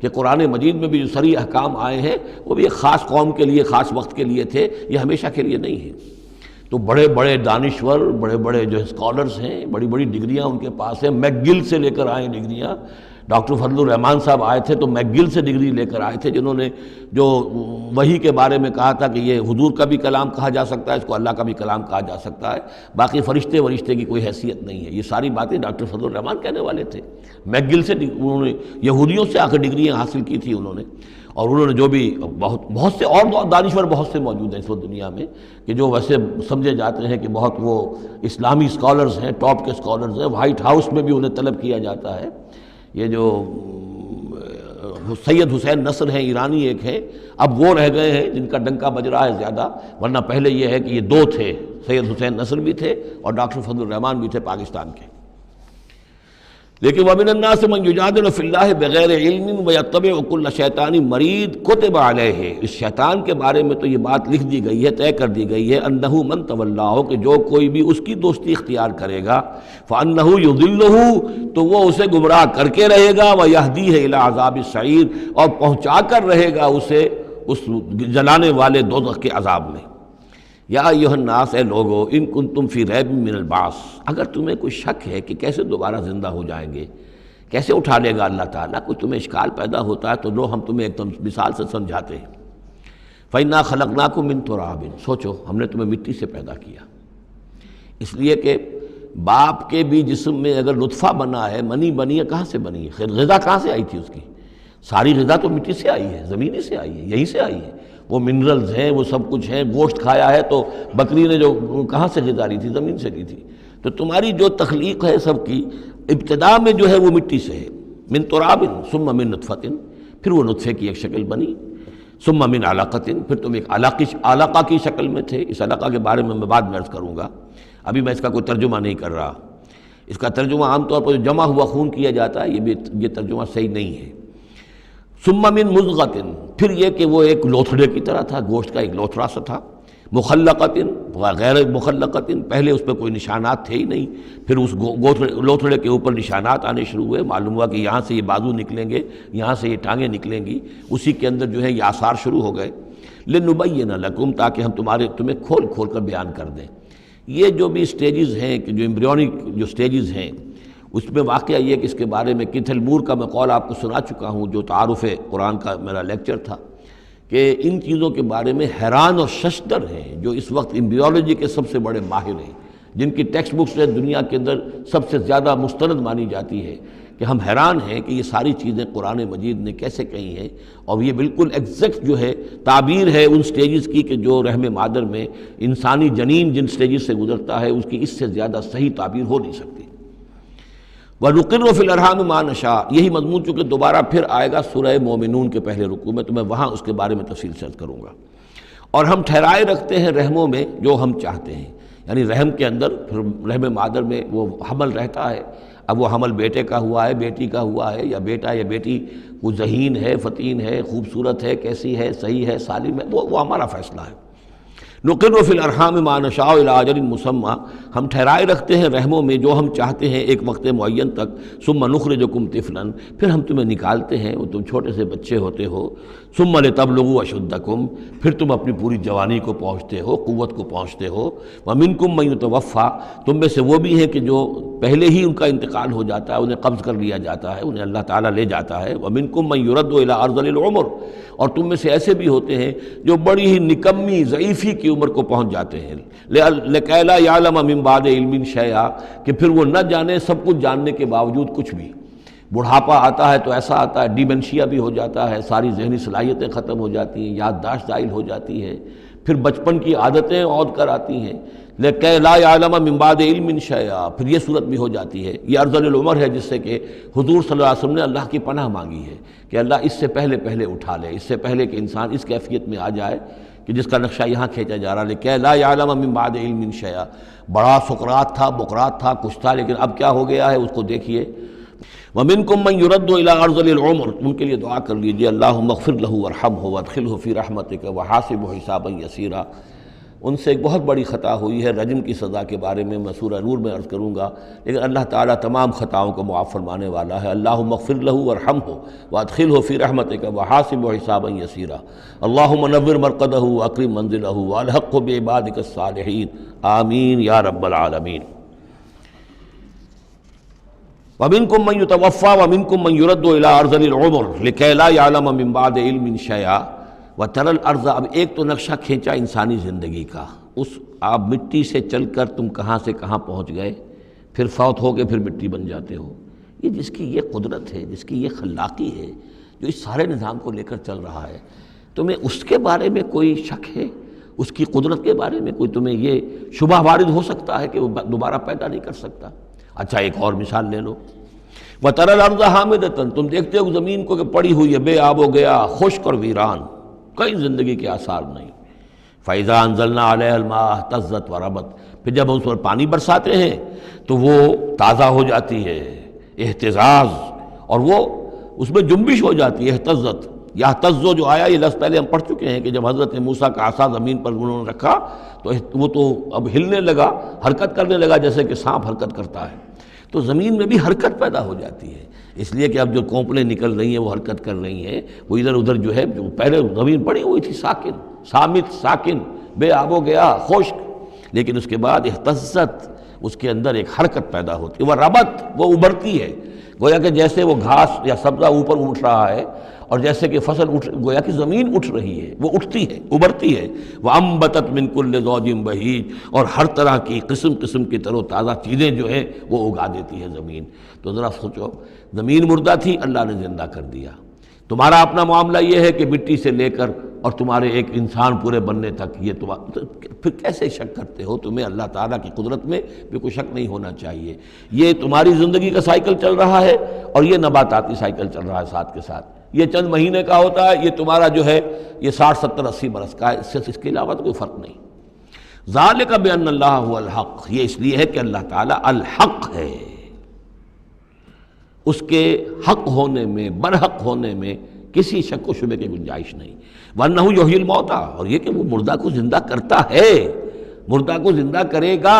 S2: کہ قرآن مجید میں بھی جو صریح احکام آئے ہیں وہ بھی ایک خاص قوم کے لیے، خاص وقت کے لیے تھے، یہ ہمیشہ کے لیے نہیں ہے۔ تو بڑے بڑے دانشور، بڑے بڑے جو اسکالرز ہیں، بڑی بڑی ڈگریاں ان کے پاس ہیں، میک گل سے لے کر آئے ڈگریاں، ڈاکٹر فضل الرحمان صاحب آئے تھے تو میک گل سے ڈگری لے کر آئے تھے، جنہوں نے جو وحی کے بارے میں کہا تھا کہ یہ حضور کا بھی کلام کہا جا سکتا ہے، اس کو اللہ کا بھی کلام کہا جا سکتا ہے، باقی فرشتے کی کوئی حیثیت نہیں ہے، یہ ساری باتیں ڈاکٹر فضل الرحمان کہنے والے تھے۔ میک گل سے انہوں نے یہودیوں سے آ کر ڈگریاں حاصل کی تھی انہوں نے، اور انہوں نے جو بھی بہت سے اور دانشور بہت سے موجود ہیں اس وقت دنیا میں کہ جو ویسے سمجھے جاتے ہیں کہ بہت وہ اسلامی اسکالرز ہیں، ٹاپ کے اسکالرز ہیں، وائٹ ہاؤس میں بھی انہیں طلب کیا جاتا ہے۔ یہ جو سید حسین نصر ہیں، ایرانی ایک ہیں، اب وہ رہ گئے ہیں جن کا ڈنکا بج رہا ہے زیادہ، ورنہ پہلے یہ ہے کہ یہ دو تھے، سید حسین نصر بھی تھے اور ڈاکٹر فضل الرحمان بھی تھے پاکستان کے۔ لیکن وَمِنَ النَّاسِ مَن يُجَادِلُ فِي اللَّهِ بِغَيْرِ عِلْمٍ وَيَتَّبِعُ كُلَّ شَيْطَانٍ مَرِيدٍ كُتِبَ عَلَيْهِ، اس شیطان کے بارے میں تو یہ بات لکھ دی گئی ہے، طے کر دی گئی ہے، أَنَّهُ مَن تَوَلَّاهُ، کہ جو کوئی بھی اس کی دوستی اختیار کرے گا، فَأَنَّهُ يُضِلُّهُ، تو وہ اسے گمراہ کر کے رہے گا، وَيَهْدِيهِ إِلَىٰ عَذَابِ السَّعِيرِ، اور پہنچا کر رہے گا اسے اس جلانے والے دوزخ کے عذاب میں۔ یا ایھا الناس، اے لوگو، ان کنتم فی ریب من البعث، اگر تمہیں کوئی شک ہے کہ کیسے دوبارہ زندہ ہو جائیں گے، کیسے اٹھا لے گا اللہ تعالیٰ، کوئی تمہیں اشکال پیدا ہوتا ہے تو لو ہم تمہیں ایک مثال سے سمجھاتے ہیں۔ فَإِنَّا خَلَقْنَاكُم مِّن تُرَابٍ، سوچو ہم نے تمہیں مٹی سے پیدا کیا، اس لیے کہ باپ کے بھی جسم میں اگر نطفہ بنا ہے، منی بنی ہے، کہاں سے بنی ہے؟ غذا کہاں سے آئی تھی اس کی؟ ساری غذا تو مٹی سے آئی ہے، زمین سے آئی ہے، یہیں سے آئی ہے، وہ منرلز ہیں، وہ سب کچھ ہیں، گوشت کھایا ہے تو بکری نے جو کہاں سے غذا لی تھی؟ زمین سے لی تھی۔ تو تمہاری جو تخلیق ہے سب کی ابتدا میں جو ہے وہ مٹی سے ہے، من تراب ثم من نطفۃ، پھر وہ نطفے کی ایک شکل بنی، ثم من علقۃ، پھر تم ایک علقہ کی شکل میں تھے۔ اس علقہ کے بارے میں بعد میں عرض کروں گا، ابھی میں اس کا کوئی ترجمہ نہیں کر رہا، اس کا ترجمہ عام طور پر جو جمع ہوا خون کیا جاتا ہے یہ ترجمہ صحیح نہیں ہے۔ ثم من مضغۃ، پھر یہ کہ وہ ایک لوتھڑے کی طرح تھا، گوشت کا ایک لوتھڑا سا تھا، مخلقۃ غیر مخلقۃ، پہلے اس پہ کوئی نشانات تھے ہی نہیں، پھر اس لوتھڑے کے اوپر نشانات آنے شروع ہوئے، معلوم ہوا کہ یہاں سے یہ بازو نکلیں گے، یہاں سے یہ ٹانگیں نکلیں گی، اسی کے اندر جو ہے یہ آثار شروع ہو گئے۔ لنبین لکم، تاکہ ہم تمہیں کھول کھول کر بیان کر دیں۔ یہ جو بھی سٹیجز ہیں کہ جو ایمبریونک جو سٹیجز ہیں، اس میں واقعہ یہ کہ اس کے بارے میں کیتھل مور کا میں قول آپ کو سنا چکا ہوں، جو تعارف قرآن کا میرا لیکچر تھا، کہ ان چیزوں کے بارے میں حیران اور ششدر ہیں جو اس وقت ایمبریولوجی کے سب سے بڑے ماہر ہیں، جن کی ٹیکسٹ بک سے دنیا کے اندر سب سے زیادہ مستند مانی جاتی ہے، کہ ہم حیران ہیں کہ یہ ساری چیزیں قرآن مجید نے کیسے کہی ہیں، اور یہ بالکل ایگزیکٹ جو ہے تعبیر ہے ان سٹیجز کی کہ جو رحم مادر میں انسانی جنین جن سٹیجز سے گزرتا ہے اس کی اس سے زیادہ صحیح تعبیر ہو نہیں سکتی۔ وَنُقِرُّ فِي الْأَرْحَامِ مَا نَشَاءُ، یہی مضمون چونکہ دوبارہ پھر آئے گا سورہ مومنون کے پہلے رکوع میں، تو میں وہاں اس کے بارے میں تفصیل سے کروں گا۔ اور ہم ٹھہرائے رکھتے ہیں رحموں میں جو ہم چاہتے ہیں، یعنی رحم کے اندر پھر رحم مادر میں وہ حمل رہتا ہے، اب وہ حمل بیٹے کا ہوا ہے، بیٹی کا ہوا ہے، یا بیٹا یا بیٹی وہ ذہین ہے، فتین ہے، خوبصورت ہے، کیسی ہے، صحیح ہے، سالم ہے، وہ ہمارا فیصلہ ہے۔ نقر فی الارحام ما نشاء الی اجل مسمى، ہم ٹھہرائے رکھتے ہیں رحموں میں جو ہم چاہتے ہیں ایک وقت معین تک، ثم نخرجکم طفلا، پھر ہم تمہیں نکالتے ہیں، وہ تم چھوٹے سے بچے ہوتے ہو، ثم لتبلغوا اشدکم، پھر تم اپنی پوری جوانی کو پہنچتے ہو، قوت کو پہنچتے ہو، ومنکم من یتوفی، تم میں سے وہ بھی ہیں کہ جو پہلے ہی ان کا انتقال ہو جاتا ہے، انہیں قبض کر لیا جاتا ہے، انہیں اللہ تعالیٰ لے جاتا ہے، ومنکم من یرد الی ارذل العمر، اور تم میں سے ایسے بھی ہوتے ہیں جو بڑی ہی نکمی ضعیفی کی عمر کو پہنچ جاتے ہیں، لکئی لا یعلم من بعد علم شیئا، کہ پھر وہ نہ جانے سب کچھ جاننے کے باوجود کچھ بھی۔ بڑھاپا آتا ہے تو ایسا آتا ہے، ڈیمنشیا بھی ہو جاتا ہے، ساری ذہنی صلاحیتیں ختم ہو جاتی ہیں، یادداشت زائل ہو جاتی ہے، پھر بچپن کی عادتیں عود کر آتی ہیں، لکئی لا یعلم من بعد علم شیئا، پھر یہ صورت بھی ہو جاتی ہے۔ یہ ارذل العمر ہے جس سے کہ حضور صلی اللہ علیہ وسلم نے اللہ کی پناہ مانگی ہے کہ اللہ اس سے پہلے اٹھا لے، اس سے پہلے کہ انسان اس کیفیت میں آ جائے کہ جس کا نقشہ یہاں کھینچا جا رہا ہے، لکئی لا یعلم من بعد علم شیئا۔ بڑا سقراط تھا، بقراط تھا، کچھ تھا، لیکن اب کیا ہو گیا ہے اس کو دیکھیے۔ وَمِنْكُمْ مَنْ يُرَدُّ إِلَىٰ أَرْذَلِ الْعُمُرِ، ان کے لیے دعا کر لیجئے اللہم اغفر لہ وارحمہ وادخلہ فی رحمتک وحاسبہ حسابا یسیرا۔ ان سے ایک بہت بڑی خطا ہوئی ہے، رجم کی سزا کے بارے میں سورہ نور میں عرض کروں گا، لیکن اللہ تعالیٰ تمام خطاؤں کو معاف فرمانے والا ہے۔ اللہم اغفر لہ وارحمہ وادخلہ فی رحمتک وحاسبہ حسابا یسیرا۔ اللہم نور مرقدہ واکرم منزلہ والحقہ بعبادک الصالحین، آمین یا رب العالمین۔ وَمِنْكُمْ مَنْ يُتَوَفَّى وَمِنْكُمْ مَنْ يُرَدُّ إِلَىٰ أَرْذَلِ الْعُمُرِ لِكَيْ لَا يَعْلَمَ مِنْ بَعْدِ عِلْمٍ شَيْئًا وَتَرَى الْأَرْضَ، اب ایک تو نقشہ کھینچا انسانی زندگی کا، اس آپ مٹی سے چل کر تم کہاں سے کہاں پہنچ گئے، پھر فوت ہو کے پھر مٹی بن جاتے ہو۔ یہ جس کی یہ قدرت ہے، جس کی یہ خلاقی ہے، جو اس سارے نظام کو لے کر چل رہا ہے، تمہیں اس کے بارے میں کوئی شک ہے؟ اس کی قدرت کے بارے میں کوئی تمہیں یہ شبہ وارد ہو سکتا ہے کہ وہ دوبارہ پیدا نہیں کر سکتا؟ اچھا ایک اور مثال لے لو، وَتَرَى الْأَرْضَ حَامِدَةً، تم دیکھتے ہو زمین کو کہ پڑی ہوئی ہے، بے آب و گیا، خشک اور ویران، کئی زندگی کے آثار نہیں۔ فَإِذَا أَنزَلْنَا عَلَيْهَا الْمَاءَ اهْتَزَّتْ وَرَبَتْ، پھر جب ہم اس پر پانی برساتے ہیں تو وہ تازہ ہو جاتی ہے، اہتزاز، اور وہ اس میں جنبش ہو جاتی ہے، اہتزت۔ یہتزو جو آیا یہ لفظ پہلے ہم پڑھ چکے ہیں کہ جب حضرت موسیٰ کا عصا زمین پر انہوں نے رکھا تو وہ تو اب ہلنے لگا، حرکت کرنے لگا جیسے کہ سانپ حرکت کرتا ہے، تو زمین میں بھی حرکت پیدا ہو جاتی ہے، اس لیے کہ اب جو کونپلیں نکل رہی ہیں وہ حرکت کر رہی ہیں، وہ ادھر ادھر جو ہے، جو پہلے زمین پڑی ہوئی تھی ساکن، صامت، ساکن، بے آب و گیا، خشک، لیکن اس کے بعد اہتزت، اس کے اندر ایک حرکت پیدا ہوتی ہے، وہ ربت، وہ ابھرتی ہے، گویا کہ جیسے وہ گھاس یا سبزہ اوپر اٹھ رہا ہے، اور جیسے کہ فصل گویا کہ زمین اٹھ رہی ہے، وہ اٹھتی ہے، ابھرتی ہے، وَأَنبَتَتْ مِن كُلِّ زَوْجٍ بَهِيجٍ، اور ہر طرح کی قسم قسم کی تر و تازہ چیزیں جو ہیں وہ اگا دیتی ہے زمین۔ تو ذرا سوچو، زمین مردہ تھی، اللہ نے زندہ کر دیا۔ تمہارا اپنا معاملہ یہ ہے کہ مٹی سے لے کر اور تمہارے ایک انسان پورے بننے تک، یہ پھر کیسے شک کرتے ہو؟ تمہیں اللہ تعالیٰ کی قدرت میں بھی کوئی شک نہیں ہونا چاہیے۔ یہ تمہاری زندگی کا سائیکل چل رہا ہے اور یہ نباتاتی سائیکل چل رہا ہے ساتھ کے ساتھ، یہ چند مہینے کا ہوتا ہے، یہ تمہارا جو ہے یہ 60 70 80 برس کا ہے، اس کے علاوہ تو کوئی فرق نہیں۔ ذالک بان اللہ هو الحق، یہ اس لیے ہے کہ اللہ تعالیٰ الحق ہے، اس کے حق ہونے میں، برحق ہونے میں کسی شک و شبے کی گنجائش نہیں۔ وَأَنَّهُ يُحْيِي الْمَوْتَى، اور یہ کہ وہ مردہ کو زندہ کرتا ہے، مردہ کو زندہ کرے گا۔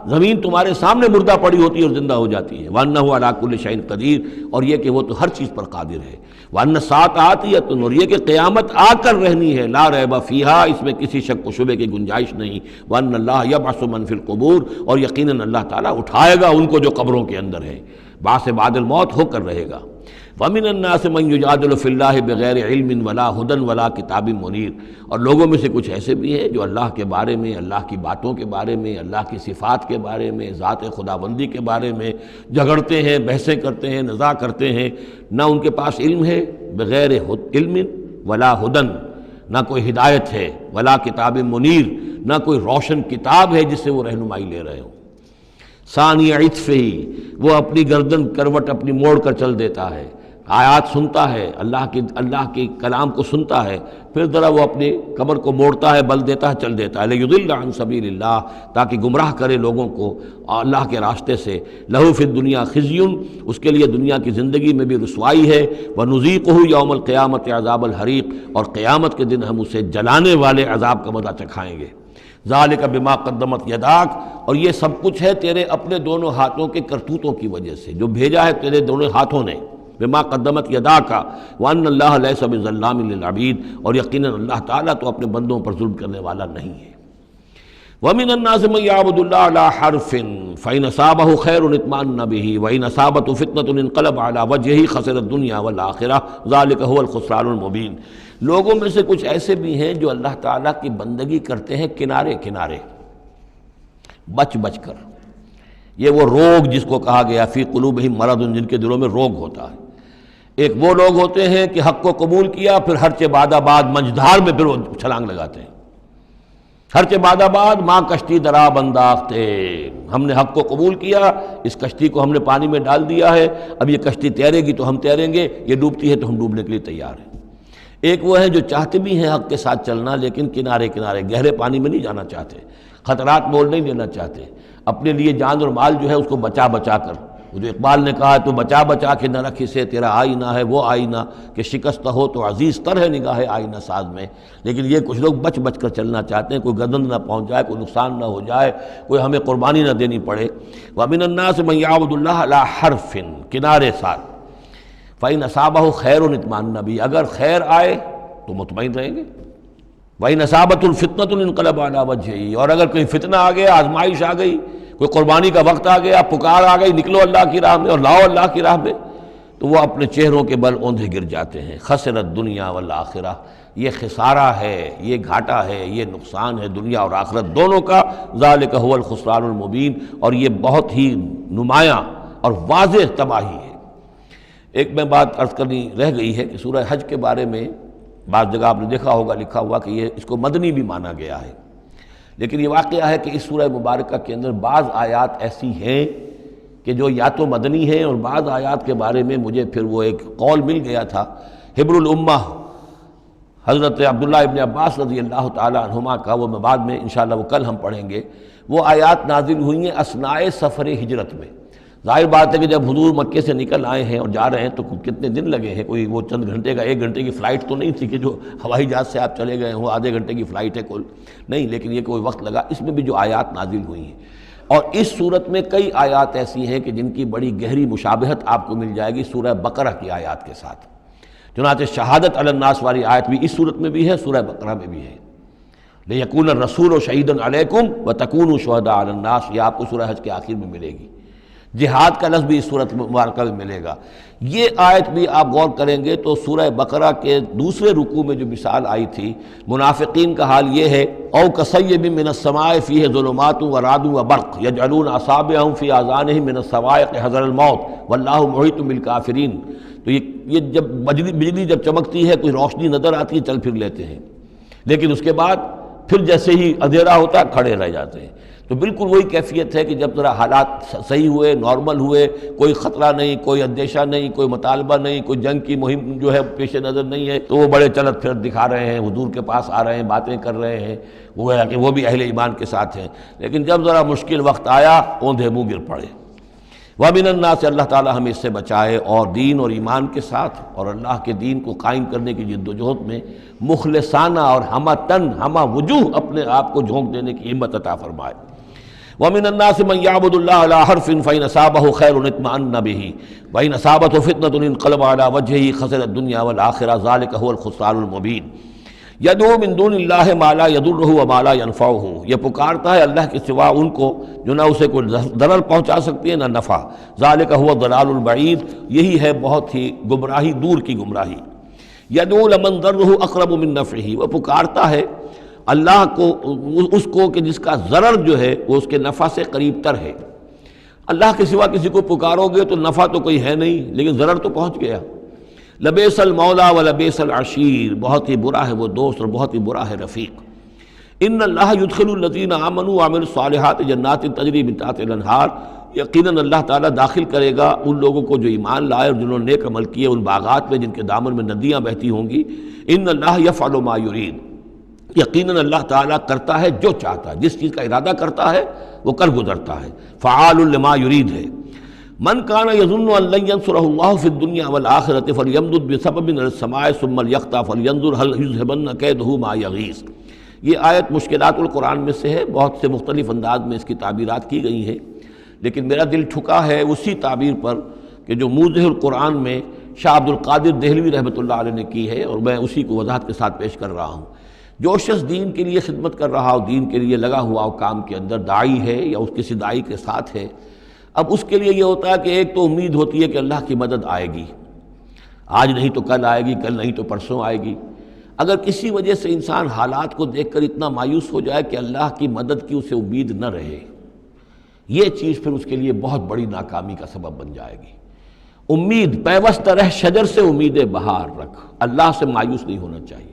S2: زمین تمہارے سامنے مردہ پڑی ہوتی ہے اور زندہ ہو جاتی ہے۔ وَأَنَّهُ عَلَىٰ كُلِّ شَيْءٍ قَدِيرٌ، اور یہ کہ وہ تو ہر چیز پر قادر ہے۔ وَأَنَّ السَّاعَةَ آتِيَةٌ، اور یہ کہ قیامت آ کر رہنی ہے، لَا رَيْبَ فِيهَا، اس میں کسی شک و شبے کی گنجائش نہیں۔ وَأَنَّ اللَّهَ يَبْعَثُ مَن فِي الْقُبُورِ، اور یقیناً اللہ تعالیٰ اٹھائے گا ان کو جو قبروں کے اندر ہے، بعث بعد الموت ہو کر رہے گا۔ وَمِنَ النَّاسِ مَن يُجَادِلُ فِي اللَّهِ بِغَيْرِ عِلْمٍ وَلَا هُدًى وَلَا كِتَابٍ مُنِيرٍ، اور لوگوں میں سے کچھ ایسے بھی ہیں جو اللہ کے بارے میں، اللہ کی باتوں کے بارے میں، اللہ کی صفات کے بارے میں، ذات خداوندی کے بارے میں جھگڑتے ہیں، بحثیں کرتے ہیں، نزاع کرتے ہیں، نہ ان کے پاس علم ہے، بغیر علم ولا ہدن، نہ کوئی ہدایت ہے، ولا کتاب منیر، نہ کوئی روشن کتاب ہے جس سے وہ رہنمائی لے رہے ہوں۔ ثانی عطف ہی، وہ اپنی گردن کروٹ اپنی موڑ کر چل دیتا ہے، آیات سنتا ہے، اللہ کی کلام کو سنتا ہے، پھر ذرا وہ اپنی کمر کو موڑتا ہے، بل دیتا ہے، چل دیتا ہے، لیضل عن سبیل اللہ، تاکہ گمراہ کرے لوگوں کو اللہ کے راستے سے۔ لہو فی الدنیا خزی، اس کے لیے دنیا کی زندگی میں بھی رسوائی ہے، ونذیقہ یوم القیامت عذاب الحریق، اور قیامت کے دن ہم اسے جلانے والے عذاب کا مزہ چکھائیں گے۔ ذالک بما قدمت یداک، اور یہ سب کچھ ہے تیرے اپنے دونوں ہاتھوں کے کرتوتوں کی وجہ سے، جو بھیجا ہے تیرے دونوں ہاتھوں نے، بما قدمت یداک، وان اللہ لیس بظلام للعبید، اور یقیناً اللہ تعالیٰ تو اپنے بندوں پر ظلم کرنے والا نہیں ہے۔ ومن الناس من يعبد الله على حرف فإن أصابه خير اطمأن به وإن أصابته فتنة انقلب على وجهه خسر الدنيا والآخرة ذلك هو الخسران المبين۔ لوگوں میں سے کچھ ایسے بھی ہیں جو اللہ تعالیٰ کی بندگی کرتے ہیں کنارے کنارے، بچ بچ کر۔ یہ وہ روگ جس کو کہا گیا فی قلوبہم مرض، جن کے دلوں میں روگ ہوتا ہے۔ ایک وہ لوگ ہوتے ہیں کہ حق کو قبول کیا، پھر ہرچہ بعد آباد منجدھار میں پھر وہ چھلانگ لگاتے ہیں، ہرچہ بعد آباد ماں کشتی دراب انداختے، ہم نے حق کو قبول کیا، اس کشتی کو ہم نے پانی میں ڈال دیا ہے، اب یہ کشتی تیرے گی تو ہم تیریں گے، یہ ڈوبتی ہے تو ہم ڈوبنے کے لیے تیار ہیں۔ ایک وہ ہیں جو چاہتے بھی ہیں حق کے ساتھ چلنا، لیکن کنارے کنارے گہرے پانی میں نہیں جانا چاہتے، خطرات مول نہیں لینا چاہتے، اپنے لیے جان اور مال جو ہے اس کو بچا بچا کر، وہ جو اقبال نے کہا تو بچا بچا کے نہ رکھ اسے تیرا آئینہ ہے وہ آئینہ، کہ شکست ہو تو عزیز تر ہے نگاہ آئینہ ساز میں۔ لیکن یہ کچھ لوگ بچ بچ کر چلنا چاہتے ہیں، کوئی گردن نہ پہنچ جائے، کوئی نقصان نہ ہو جائے، کوئی ہمیں قربانی نہ دینی پڑے۔ وَمِنَ النَّاسِ مَن يَعْبُدُ اللَّهَ عَلَىٰ حَرْفٍ، کنارے ساتھ، فَإِنْ أَصَابَهُ خَيْرٌ اطْمَأَنَّ بِهِ، اگر خیر آئے تو مطمئن رہیں گے، وَإِنْ أَصَابَتْهُ الْفِتْنَةُ انقلب عَلَىٰ وَجْهِهِ، اور اگر کوئی فتنہ آ گیا، آزمائش آ گئی، کوئی قربانی کا وقت آ گیا، پکار آ گئی، نکلو اللہ کی راہ میں اور لاؤ اللہ کی راہ میں، تو وہ اپنے چہروں کے بل اوندھے گر جاتے ہیں۔ خسرت دنیا والآخرہ، یہ خسارہ ہے، یہ گھاٹا ہے، یہ نقصان ہے دنیا اور آخرت دونوں کا۔ ذالک هو الخسران المبین، اور یہ بہت ہی نمایاں اور واضح تباہی ہے۔ ایک میں بات عرض کرنی رہ گئی ہے کہ سورہ حج کے بارے میں بعض جگہ آپ نے دیکھا ہوگا لکھا ہوا کہ یہ اس کو مدنی بھی مانا گیا ہے، لیکن یہ واقعہ ہے کہ اس سورہ مبارکہ کے اندر بعض آیات ایسی ہیں کہ جو یا تو مدنی ہیں، اور بعض آیات کے بارے میں مجھے پھر وہ ایک قول مل گیا تھا حبر الامہ حضرت عبداللہ ابن عباس رضی اللہ تعالی عنہما کا، وہ میں بعد میں انشاءاللہ وہ کل ہم پڑھیں گے۔ وہ آیات نازل ہوئی ہیں اثناء سفر ہجرت میں۔ ظاہر بات ہے کہ جب حضور مکے سے نکل آئے ہیں اور جا رہے ہیں تو کتنے دن لگے ہیں، کوئی وہ چند گھنٹے کا، ایک گھنٹے کی فلائٹ تو نہیں تھی کہ جو ہوائی جہاز سے آپ چلے گئے ہوں، آدھے گھنٹے کی فلائٹ ہے کل، نہیں، لیکن یہ کوئی وقت لگا۔ اس میں بھی جو آیات نازل ہوئی ہیں، اور اس صورت میں کئی آیات ایسی ہیں کہ جن کی بڑی گہری مشابہت آپ کو مل جائے گی سورہ بقرہ کی آیات کے ساتھ۔ چنانچہ شہادت علی الناس والی آیت بھی اس صورت میں بھی ہے، سورہ بقرہ میں بھی ہے، لِیَکُونَ الرَّسُولُ شَہِیدًا عَلَیکُمْ وَتَکُونُوا شُہَدَاءَ عَلَى النَّاسِ، یہ آپ کو سورہ حج کے آخر میں ملے گی۔ جہاد کا لفظ بھی اس صورت مبارکہ میں ملے گا۔ یہ آیت بھی آپ غور کریں گے تو سورہ بقرہ کے دوسرے رکوع میں جو مثال آئی تھی، منافقین کا حال یہ ہے، او کصیب من السماء فیہ ظلمات ورعد وبرق یجعلون اصابعهم فی آذانہم من الصواعق حذر الموت واللہ محیط بالکافرین۔ تو یہ جب بجلی جب چمکتی ہے، کوئی روشنی نظر آتی ہے، چل پھر لیتے ہیں، لیکن اس کے بعد پھر جیسے ہی اندھیرا ہوتا ہے کھڑے رہ جاتے ہیں۔ تو بالکل وہی کیفیت ہے کہ جب ذرا حالات صحیح ہوئے، نارمل ہوئے، کوئی خطرہ نہیں، کوئی اندیشہ نہیں، کوئی مطالبہ نہیں، کوئی جنگ کی مہم جو ہے پیش نظر نہیں ہے، تو وہ بڑے چلت پھر دکھا رہے ہیں، حضور کے پاس آ رہے ہیں، باتیں کر رہے ہیں، وہ ہے کہ وہ بھی اہل ایمان کے ساتھ ہیں۔ لیکن جب ذرا مشکل وقت آیا، اوندھے منہ گر پڑے۔ وَمِنَ النَّاسِ، اللہ تعالیٰ ہمیں اس سے بچائے، اور دین اور ایمان کے ساتھ اور اللہ کے دین کو قائم کرنے کی جد و جہد میں مخلصانہ اور ہمہ تن ہمہ وجوہ اپنے آپ کو جھونک دینے کی ہمت عطا فرمائے۔ وَمِنَ النَّاسِ مَن يَعْبُدُ اللَّهَ عَلَىٰ حَرْفٍ فَإِنْ أَصَابَهُ خَيْرٌ اطْمَأَنَّ بِهِ وَإِنْ أَصَابَتْهُ فِتْنَةٌ انقلب عَلَىٰ وَجْهِهِ خَسِرَ الدُّنْيَا وَالْآخِرَةَ ذَلِكَ هُوَ الْخُسْرَانُ الْمُبِينُ۔ یدعو من دون اللہ ما لا یضرہ وما لا ینفعہ، یہ پکارتا ہے اللہ کے سوا ان کو جو نہ اسے کوئی ضرر پہنچا سکتی ہے نہ نفع، ذالک هو الضلال البعید، یہی ہے بہت ہی گمراہی دور کی گمراہی۔ یدعو لمن ضرہ اقرب من نفعہ، وہ پکارتا ہے اللہ کو اس کو کہ جس کا ضرر جو ہے وہ اس کے نفع سے قریب تر ہے۔ اللہ کے سوا کسی کو پکارو گے تو نفع تو کوئی ہے نہیں لیکن ضرر تو پہنچ گیا۔ لبیس المولا و لبیس العشیر، بہت ہی برا ہے وہ دوست اور بہت ہی برا ہے رفیق۔ ان اللہ یدخل الذین آمنوا وعملوا الصالحات جنات تجری من تحتها الانہار، یقیناً اللہ تعالیٰ داخل کرے گا ان لوگوں کو جو ایمان لائے اور جنہوں نے نیک عمل کیے ان باغات میں جن کے دامن میں ندیاں بہتی ہوں گی۔ ان اللہ یفعل ما یرید، یقیناً اللہ تعالیٰ کرتا ہے جو چاہتا ہے، جس چیز کا ارادہ کرتا ہے وہ کر گزرتا ہے، فعال لما یرید ہے۔ من کان یظن ان لن ینصرہ اللہ فی الدنیا والآخرۃ فلیمدد بسبب من السماء ثم لیقطع فلینظر هل یذهبن کیدہ ما یغیظ۔ یہ آیت مشکلات القرآن میں سے ہے، بہت سے مختلف انداز میں اس کی تعبیرات کی گئی ہیں، لیکن میرا دل ٹھکا ہے اسی تعبیر پر کہ جو موضح القرآن میں شاہ عبد القادر دہلوی رحمۃ اللہ علیہ نے کی ہے، اور میں اسی کو وضاحت کے ساتھ پیش کر رہا ہوں۔ جو شخص دین کے لیے خدمت کر رہا ہو، دین کے لیے لگا ہوا ہو کام کے اندر، داعی ہے یا اس کسی داعی کے ساتھ ہے، اب اس کے لیے یہ ہوتا ہے کہ ایک تو امید ہوتی ہے کہ اللہ کی مدد آئے گی، آج نہیں تو کل آئے گی، کل نہیں تو پرسوں آئے گی۔ اگر کسی وجہ سے انسان حالات کو دیکھ کر اتنا مایوس ہو جائے کہ اللہ کی مدد کی اسے امید نہ رہے، یہ چیز پھر اس کے لیے بہت بڑی ناکامی کا سبب بن جائے گی۔ امید پیوست رہ شجر سے امید بہار رکھ، اللہ سے مایوس نہیں ہونا چاہیے۔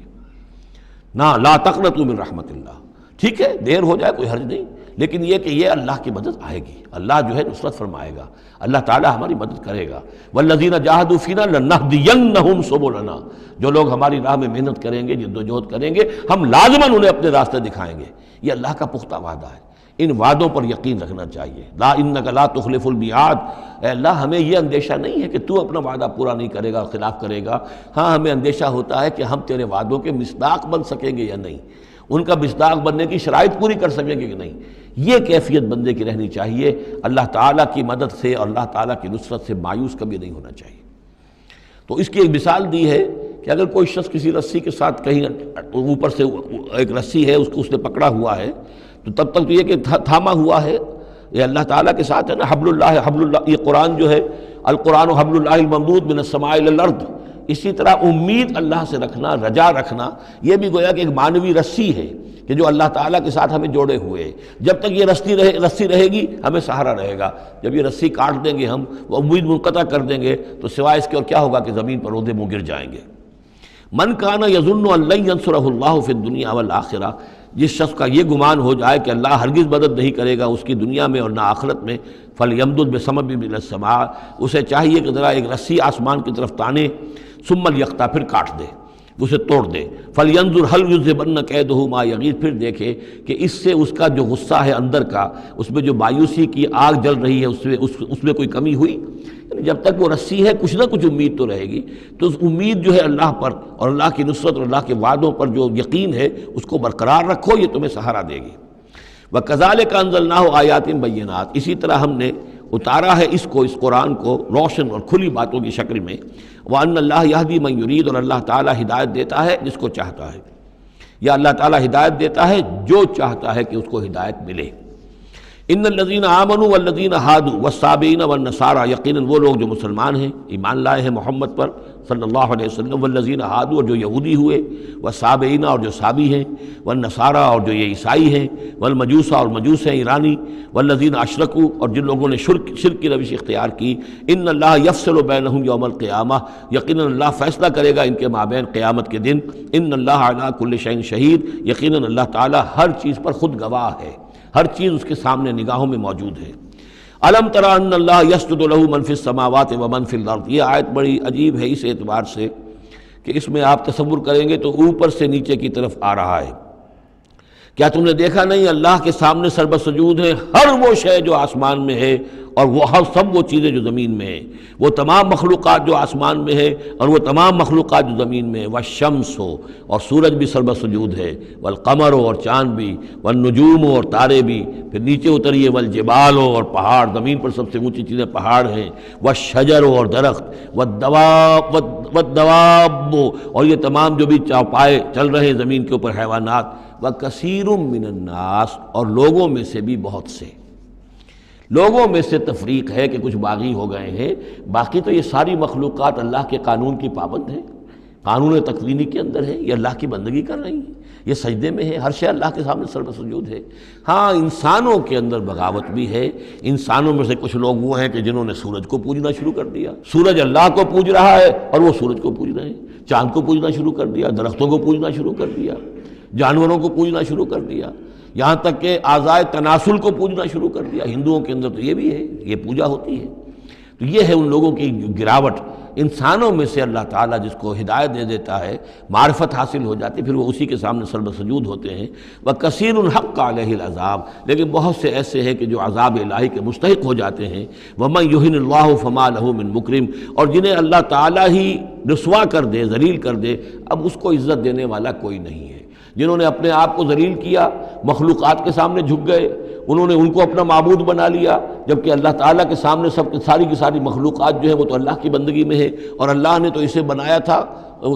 S2: نہ لا تقنطوا من رحمت اللہ، ٹھیک ہے دیر ہو جائے کوئی حرج نہیں، لیکن یہ کہ یہ اللہ کی مدد آئے گی، اللہ جو ہے نصرت فرمائے گا، اللہ تعالیٰ ہماری مدد کرے گا۔ والذین جاہدوا فینا لنہدینہم سبلنا، جو لوگ ہماری راہ میں محنت کریں گے، جدوجہد کریں گے، ہم لازماً انہیں اپنے راستے دکھائیں گے۔ یہ اللہ کا پختہ وعدہ ہے، ان وعدوں پر یقین رکھنا چاہیے۔ لا انک لا تخلف المیعاد، اے اللہ ہمیں یہ اندیشہ نہیں ہے کہ تو اپنا وعدہ پورا نہیں کرے گا، خلاف کرے گا، ہاں ہمیں اندیشہ ہوتا ہے کہ ہم تیرے وعدوں کے مصداق بن سکیں گے یا نہیں، ان کا مصداق بننے کی شرائط پوری کر سکیں گے کہ نہیں۔ یہ کیفیت بندے کی رہنی چاہیے، اللہ تعالیٰ کی مدد سے اور اللہ تعالیٰ کی نصرت سے مایوس کبھی نہیں ہونا چاہیے۔ تو اس کی ایک مثال دی ہے کہ اگر کوئی شخص کسی رسی کے ساتھ کہیں اوپر سے ایک رسی ہے اس نے پکڑا ہوا ہے، تو تب تک تو یہ کہ تھاما ہوا ہے، یہ اللہ تعالیٰ کے ساتھ ہے نا، حبل اللہ، یہ قرآن جو ہے القرآن حبل اللہ الممدود من السماء الی الارض، اسی طرح امید اللہ سے رکھنا، رجا رکھنا، یہ بھی گویا کہ ایک معنوی رسی ہے کہ جو اللہ تعالیٰ کے ساتھ ہمیں جوڑے ہوئے ہے۔ جب تک یہ رسی رہے گی ہمیں سہارا رہے گا، جب یہ رسی کاٹ دیں گے ہم، وہ امید منقطع کر دیں گے، تو سوائے اس کے اور کیا ہوگا کہ زمین پر رودے منہ گر جائیں گے۔ من کان یظن ان لن ینصرہ اللہ فی الدنیا والآخرہ، جس شخص کا یہ گمان ہو جائے کہ اللہ ہرگز مدد نہیں کرے گا اس کی دنیا میں اور نہ آخرت میں، فلیمدد بسبب من السماء، اسے چاہیے کہ ذرا ایک رسی آسمان کی طرف تانے، ثم لیقطع، پھر کاٹ دے، اسے توڑ دے، فلینظر هل یذهبن کیدہ ما یغیظ، پھر دیکھے کہ اس سے اس کا جو غصہ ہے اندر کا، اس میں جو مایوسی کی آگ جل رہی ہے اس میں کوئی کمی ہوئی، یعنی جب تک وہ رسی ہے کچھ نہ کچھ امید تو رہے گی۔ تو اس امید جو ہے اللہ پر اور اللہ کی نصرت اور اللہ کے وعدوں پر جو یقین ہے اس کو برقرار رکھو، یہ تمہیں سہارا دے گی۔ وَكَذَلِكَ أَنزَلْنَاهُ آيَاتٍ بَيِّنَاتٍ، اسی طرح ہم نے اتارا ہے اس قرآن کو روشن اور کھلی باتوں کی شکل میں۔ وَأَنَّ اللَّهَ يَهْدِي مَن يُرِيدُ، اور اللہ تعالیٰ ہدایت دیتا ہے جس کو چاہتا ہے، یا اللہ تعالیٰ ہدایت دیتا ہے جو چاہتا ہے کہ اس کو ہدایت ملے۔ ان الذین آمنوا والذین ہادوا والصابئین والنصارى، یقیناً وہ لوگ جو مسلمان ہیں، ایمان لائے ہیں محمد پر صلی اللہ علیہ وسلم، والذین ہادوا، اور جو یہودی ہوئے، والصابئین، اور جو صابی ہیں، والنصارى، اور جو یہ عیسائی ہیں، والمجوس، اور مجوس ہیں ایرانی، والذین اشرکوا، اور جن لوگوں نے شرک کی روش اختیار کی، ان اللہ یفصل بینہم یوم القیامہ، یقیناً اللہ فیصلہ کرے گا ان کے مابین قیامت کے دن۔ ان اللہ علی کل شیء شہید، یقیناً اللہ تعالیٰ ہر چیز پر خود گواہ ہے، ہر چیز اس کے سامنے نگاہوں میں موجود ہے۔ الم تر ان اللہ یسجد لہ من فی السماوات ومن فی الارض، یہ آیت بڑی عجیب ہے اس اعتبار سے کہ اس میں آپ تصور کریں گے تو اوپر سے نیچے کی طرف آ رہا ہے۔ کیا تم نے دیکھا نہیں اللہ کے سامنے سربسجود ہے ہر وہ شے جو آسمان میں ہے اور وہ سب وہ چیزیں جو زمین میں ہیں، وہ تمام مخلوقات جو آسمان میں ہے اور وہ تمام مخلوقات جو زمین میں ہے، والشمس ہو اور سورج بھی سر بسجود ہے، والقمر ہو اور چاند بھی، والنجوم ہو اور تارے بھی، پھر نیچے اتریے والجبال ہو اور پہاڑ، زمین پر سب سے اونچی چیزیں پہاڑ ہیں، والشجر ہو اور درخت، والدواب اور یہ تمام جو بھی چوپائے چل رہے ہیں زمین کے اوپر حیوانات، وَكَثِيرٌ مِّنَ النَّاسِ اور لوگوں میں سے بھی بہت سے۔ لوگوں میں سے تفریق ہے کہ کچھ باغی ہو گئے ہیں، باقی تو یہ ساری مخلوقات اللہ کے قانون کی پابند ہیں، قانون تکوینی کے اندر ہے، یہ اللہ کی بندگی کر رہی ہیں، یہ سجدے میں ہے، ہر شے اللہ کے سامنے سر بسجود ہے۔ ہاں انسانوں کے اندر بغاوت بھی ہے، انسانوں میں سے کچھ لوگ وہ ہیں کہ جنہوں نے سورج کو پوجنا شروع کر دیا، سورج اللہ کو پوج رہا ہے اور وہ سورج کو پوج رہے ہیں، چاند کو پوجنا شروع کر دیا، درختوں کو پوجنا شروع کر دیا، جانوروں کو پوجنا شروع کر دیا، یہاں تک کہ اعضائے تناسل کو پوجنا شروع کر دیا۔ ہندوؤں کے اندر تو یہ بھی ہے، یہ پوجا ہوتی ہے۔ تو یہ ہے ان لوگوں کی گراوٹ۔ انسانوں میں سے اللہ تعالیٰ جس کو ہدایت دے دیتا ہے، معرفت حاصل ہو جاتی، پھر وہ اسی کے سامنے سر بسجود ہوتے ہیں۔ وَكَثِيرٌ حَقَّ عَلَيْهِ الْعَذَابُ لیکن بہت سے ایسے ہیں کہ جو عذاب الہی کے مستحق ہو جاتے ہیں۔ وَمَن يُهِنِ اللَّهُ فَمَا لَهُ مِن مُكْرِمٍ اور جنہیں اللہ تعالیٰ ہی رسوا کر دے، ذلیل کر دے، اب اس کو عزت دینے والا کوئی نہیں ہے۔ جنہوں نے اپنے آپ کو ذلیل کیا، مخلوقات کے سامنے جھک گئے، انہوں نے ان کو اپنا معبود بنا لیا، جبکہ اللہ تعالیٰ کے سامنے سب ساری کی ساری مخلوقات جو ہے وہ تو اللہ کی بندگی میں ہے، اور اللہ نے تو اسے بنایا تھا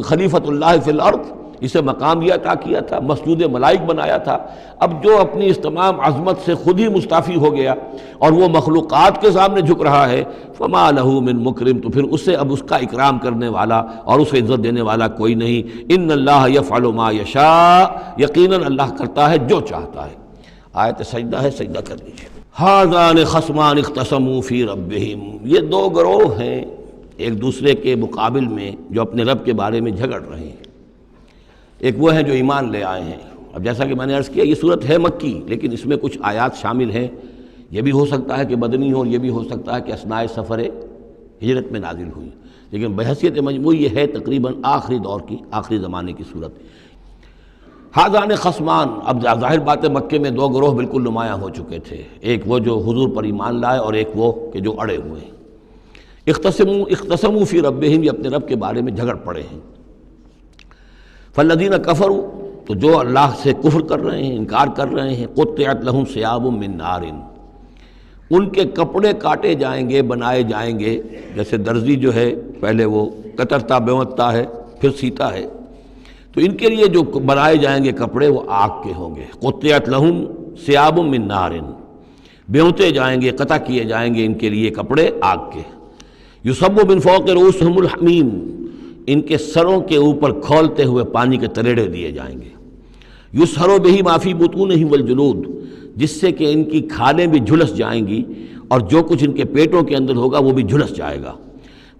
S2: خلیفۃ اللہ فی الارض، اسے مقام یہ عطا کیا تھا، مسجود ملائک بنایا تھا۔ اب جو اپنی اس تمام عظمت سے خود ہی مستعفی ہو گیا اور وہ مخلوقات کے سامنے جھک رہا ہے، فما لہ من مکرم تو پھر اسے اب اس کا اکرام کرنے والا اور اسے عزت دینے والا کوئی نہیں۔ ان اللہ یفعل ما یشاء یقیناً اللہ کرتا ہے جو چاہتا ہے۔ آیت سجدہ ہے، سجدہ کر لیجیے۔ ھذان خصمان اختصموا فی ربہم یہ دو گروہ ہیں ایک دوسرے کے مقابل میں جو اپنے رب کے بارے میں جھگڑ رہے ہیں۔ ایک وہ ہیں جو ایمان لے آئے ہیں۔ اب جیسا کہ میں نے عرض کیا یہ صورت ہے مکی، لیکن اس میں کچھ آیات شامل ہیں، یہ بھی ہو سکتا ہے کہ مدنی ہو اور یہ بھی ہو سکتا ہے کہ اثناء سفر ہجرت میں نازل ہوئی، لیکن بحیثیت مجموعی یہ ہے تقریباً آخری دور کی، آخری زمانے کی صورت۔ ھذان خصمان اب ظاہر بات ہے مکے میں دو گروہ بالکل نمایاں ہو چکے تھے، ایک وہ جو حضور پر ایمان لائے اور ایک وہ کہ جو اڑے ہوئے ہیں۔ اختصموا فی ربہم یہ اپنے رب کے بارے میں جھگڑ پڑے ہیں۔ فالذین کفروا تو جو اللہ سے کفر کر رہے ہیں، انکار کر رہے ہیں، قطعت لہم ثیاب من نار ان کے کپڑے کاٹے جائیں گے، بنائے جائیں گے، جیسے درزی جو ہے پہلے وہ کترتا بیوتتا ہے پھر سیتا ہے، تو ان کے لیے جو بنائے جائیں گے کپڑے وہ آگ کے ہوں گے۔ قطعت لہم ثیاب من نار بیوتے جائیں گے، قطع کیے جائیں گے ان کے لیے کپڑے آگ کے۔ یصب من فوق رؤوسہم الحمیم ان کے سروں کے اوپر کھولتے ہوئے پانی کے تریڑے دیے جائیں گے۔ یسحر بہ ما فی بطونہم والجلود جس سے کہ ان کی کھالیں بھی جھلس جائیں گی اور جو کچھ ان کے پیٹوں کے اندر ہوگا وہ بھی جھلس جائے گا۔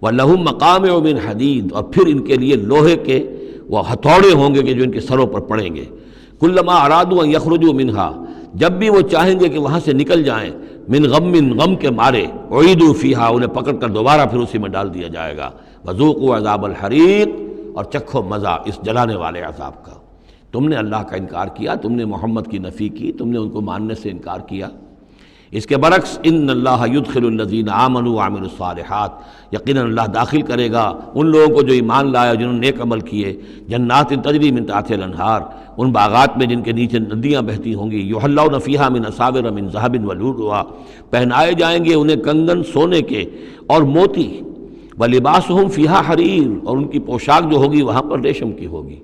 S2: وَلَهُم مَّقَامِعُ مِنْ حَدِيدٍ اور پھر ان کے لیے لوہے کے وہ ہتھوڑے ہوں گے کہ جو ان کے سروں پر پڑیں گے۔ كُلَّمَا أَرَادُوا أَن يَخْرُجُوا مِنْهَا جب بھی وہ چاہیں گے کہ وہاں سے نکل جائیں، من غم کے مارے، اعیدوا فیہا انہیں پکڑ کر دوبارہ پھر اسی میں ڈال دیا جائے گا۔ وذوقوا عذاب الحریق اور چکھو مزہ اس جلانے والے عذاب کا۔ تم نے اللہ کا انکار کیا، تم نے محمد کی نفی کی، تم نے ان کو ماننے سے انکار کیا۔ اس کے برعکس ان اللہ یدخل الذین آمنوا وعملوا الصالحات یقیناً اللہ داخل کرے گا ان لوگوں کو جو ایمان لایا جنہوں نے نیک عمل کیے، جنات تجری من تحتها الانہار ان باغات میں جن کے نیچے ندیاں بہتی ہوں گی، یحلون فیہا من اساور من ذہب ولؤلؤا پہنائے جائیں گے انہیں کنگن سونے کے اور موتی، ولباسہم فیہا حریر اور ان کی پوشاک جو ہوگی وہاں پر ریشم کی ہوگی۔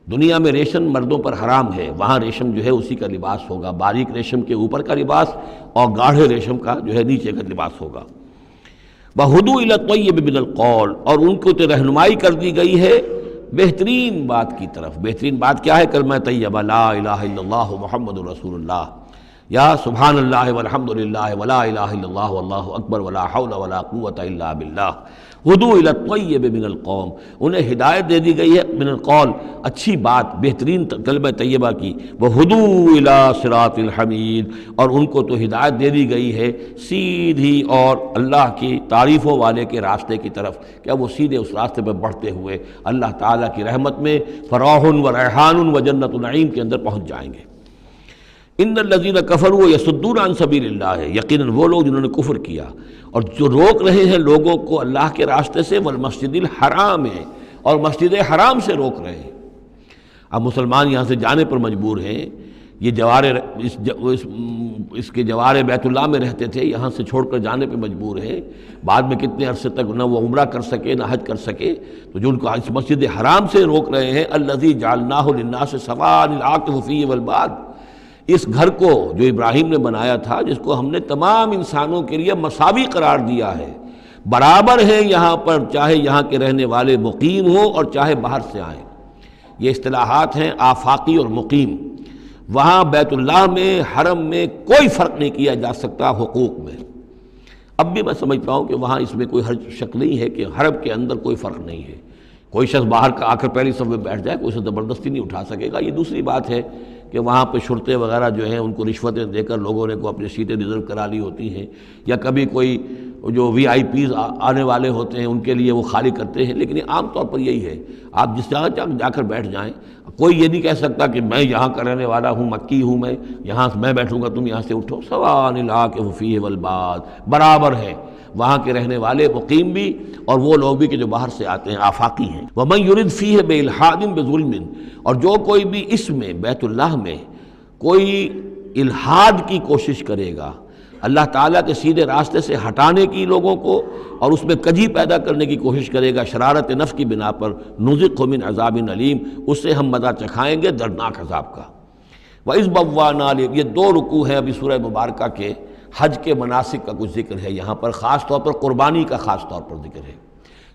S2: دنیا میں ریشم مردوں پر حرام ہے، وہاں ریشم جو ہے اسی کا لباس ہوگا، باریک ریشم کے اوپر کا لباس اور گاڑھے ریشم کا جو ہے نیچے کا لباس ہوگا۔ وَہُدُوا إِلَى الطَّيِّبِ مِنَ الْقَوْلِ اور ان کو تو رہنمائی کر دی گئی ہے بہترین بات کی طرف۔ بہترین بات کیا ہے؟ کلمہ طیبہ لا الہ الا اللہ محمد رسول اللہ، یا سبحان اللہ والحمد للہ ولا الہ الا اللہ واللہ اکبر ولا حول ولا قوۃ الا باللہ۔ ہدوا الی الطیب من القول انہیں ہدایت دے دی گئی ہے من القول اچھی بات، بہترین کلمہ طیبہ کی۔ وہدوا الی صراط الحمید اور ان کو تو ہدایت دے دی گئی ہے سیدھی اور اللہ کی تعریفوں والے کے راستے کی طرف، کہ وہ سیدھے اس راستے پہ بڑھتے ہوئے اللہ تعالیٰ کی رحمت میں فراح و ریحان و جنت النعیم کے اندر پہنچ جائیں گے۔ ان الذین کفروا یصدون عن سبیل اللہ، یقیناً وہ لوگ جنہوں نے کفر کیا اور جو روک رہے ہیں لوگوں کو اللہ کے راستے سے، والمسجد الحرام ہے، اور مسجد حرام سے روک رہے ہیں۔ اب مسلمان یہاں سے جانے پر مجبور ہیں، یہ جوار اس کے جوار بیت اللہ میں رہتے تھے، یہاں سے چھوڑ کر جانے پہ مجبور ہیں، بعد میں کتنے عرصے تک نہ وہ عمرہ کر سکے نہ حج کر سکے، تو جو ان کو اس مسجد حرام سے روک رہے ہیں، الذی جعلناہ للناس سواء العاکف فیہ والباد، اس گھر کو جو ابراہیم نے بنایا تھا، جس کو ہم نے تمام انسانوں کے لیے مساوی قرار دیا ہے، برابر ہیں یہاں پر، چاہے یہاں کے رہنے والے مقیم ہوں اور چاہے باہر سے آئیں۔ یہ اصطلاحات ہیں آفاقی اور مقیم۔ وہاں بیت اللہ میں، حرم میں کوئی فرق نہیں کیا جا سکتا حقوق میں۔ اب بھی میں سمجھتا ہوں کہ وہاں اس میں کوئی حرج شک نہیں ہے کہ حرم کے اندر کوئی فرق نہیں ہے۔ کوئی شخص باہر کا آ کر پہلی صف میں بیٹھ جائے، کوئی اسے زبردستی نہیں اٹھا سکے گا۔ یہ دوسری بات ہے کہ وہاں پہ شرطے وغیرہ جو ہیں ان کو رشوتیں دے کر لوگوں نے کو اپنی سیٹیں ریزرو کرا لی ہوتی ہیں، یا کبھی کوئی جو وی آئی پیز آنے والے ہوتے ہیں ان کے لیے وہ خالی کرتے ہیں، لیکن عام طور پر یہی ہے، آپ جس جگہ جا کر بیٹھ جائیں، کوئی یہ نہیں کہہ سکتا کہ میں یہاں کا رہنے والا ہوں، مکی ہوں، یہاں میں بیٹھوں گا تم یہاں سے اٹھو۔ سواء العاکف فیہ والباد، برابر ہے وہاں کے رہنے والے مقیم بھی اور وہ لوگ بھی کہ جو باہر سے آتے ہیں، آفاقی ہیں۔ وَمَن يُرِدْ فِيهِ بِإِلْحَادٍ بِظُلْمٍ، اور جو کوئی بھی اس میں بیت اللہ میں کوئی الحاد کی کوشش کرے گا، اللہ تعالیٰ کے سیدھے راستے سے ہٹانے کی لوگوں کو، اور اس میں کجی پیدا کرنے کی کوشش کرے گا شرارت نفس کی بنا پر، نُذِقْهُ مِنْ عَذَابٍ أَلِيمٍ، اس سے ہم مزہ چکھائیں گے دردناک عذاب کا۔ وَإِذْ بَوَّأْنَا، یہ دو رکوع ہیں ابھی سورہ مبارکہ کے، حج کے مناسک کا کچھ ذکر ہے یہاں پر، خاص طور پر قربانی کا خاص طور پر ذکر ہے۔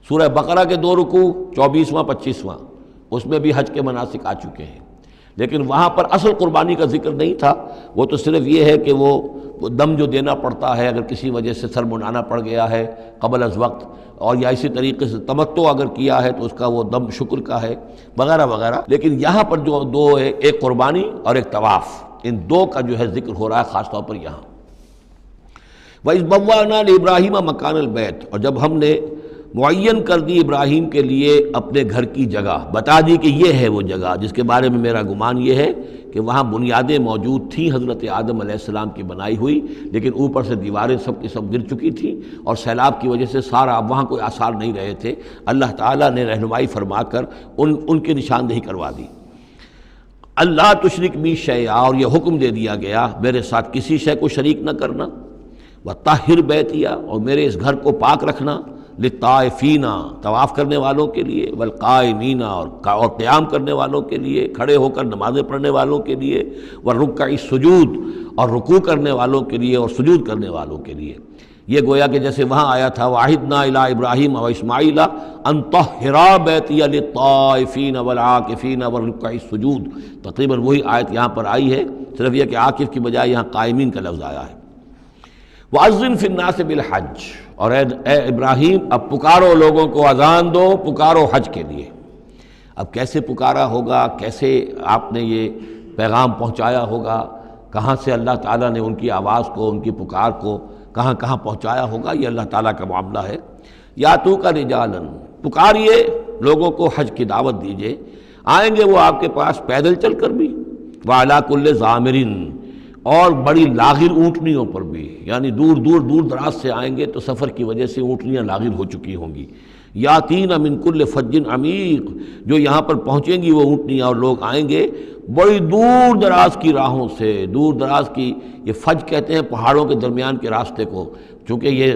S2: سورہ بقرہ کے دو رکوع 24واں 25واں، اس میں بھی حج کے مناسک آ چکے ہیں، لیکن وہاں پر اصل قربانی کا ذکر نہیں تھا، وہ تو صرف یہ ہے کہ وہ دم جو دینا پڑتا ہے اگر کسی وجہ سے سر منڈانا پڑ گیا ہے قبل از وقت، اور یا اسی طریقے سے تمتع اگر کیا ہے تو اس کا وہ دم شکر کا ہے وغیرہ وغیرہ۔ لیکن یہاں پر جو دو ہے، ایک قربانی اور ایک طواف، ان دو کا جو ہے ذکر ہو رہا ہے خاص طور پر یہاں۔ وَإِذْ بَوَّأْنَا لِإِبْرَاهِيمَ مَكَانَ الْبَيْتِ، اور جب ہم نے معین کر دی ابراہیم کے لیے اپنے گھر کی جگہ، بتا دی کہ یہ ہے وہ جگہ جس کے بارے میں میرا گمان یہ ہے کہ وہاں بنیادیں موجود تھیں حضرت آدم علیہ السلام کی بنائی ہوئی، لیکن اوپر سے دیواریں سب کی سب گر چکی تھیں اور سیلاب کی وجہ سے سارا اب وہاں کوئی آثار نہیں رہے تھے۔ اللہ تعالیٰ نے رہنمائی فرما کر ان کی نشاندہی کروا دی۔ اللہ تشرک بی شیئا، اور یہ حکم دے دیا گیا میرے ساتھ کسی شے کو شریک نہ کرنا، وطہر بیتیا، اور میرے اس گھر کو پاک رکھنا، للطائفین، طواف کرنے والوں کے لیے، والقائمین، اور قیام کرنے والوں کے لیے، کھڑے ہو کر نمازیں پڑھنے والوں کے لیے، والرکع السجود، اور رکوع کرنے والوں کے لیے اور سجود کرنے والوں کے لیے۔ یہ گویا کہ جیسے وہاں آیا تھا وَعَهِدْنَا إِلَىٰ إِبْرَاهِيمَ وَإِسْمَاعِيلَ أَن طَهِّرَا بَيْتِيَ لِلطَّائِفِينَ وَالْعَاكِفِينَ وَالرُّكَّعِ السُّجُودِ، تقریباً وہی آیت یہاں پر آئی ہے، صرف یہ کہ عاکف کی بجائے یہاں قائمین کا لفظ آیا ہے۔ وَأَذِّن فِي النَّاسِ بِالْحَجِّ، اور اے ابراہیم اب پکارو لوگوں کو، اذان دو، پکارو حج کے لیے۔ اب کیسے پکارا ہوگا، کیسے آپ نے یہ پیغام پہنچایا ہوگا، کہاں سے اللہ تعالیٰ نے ان کی آواز کو، ان کی پکار کو کہاں کہاں پہنچایا ہوگا، یہ اللہ تعالیٰ کا معاملہ ہے۔ یا تو کا رجالن، پکاریے لوگوں کو، حج کی دعوت دیجیے، آئیں گے وہ آپ کے پاس پیدل چل کر بھی، وعلیٰ کل ضامر، اور بڑی لاغر اونٹنیوں پر بھی، یعنی دور دراز سے آئیں گے تو سفر کی وجہ سے اونٹنیاں لاغر ہو چکی ہوں گی۔ یاتین من کل فج عمیق، جو یہاں پر پہنچیں گی وہ اونٹنیاں اور لوگ آئیں گے بڑی دور دراز کی راہوں سے، دور دراز کی، یہ فج کہتے ہیں پہاڑوں کے درمیان کے راستے کو، چونکہ یہ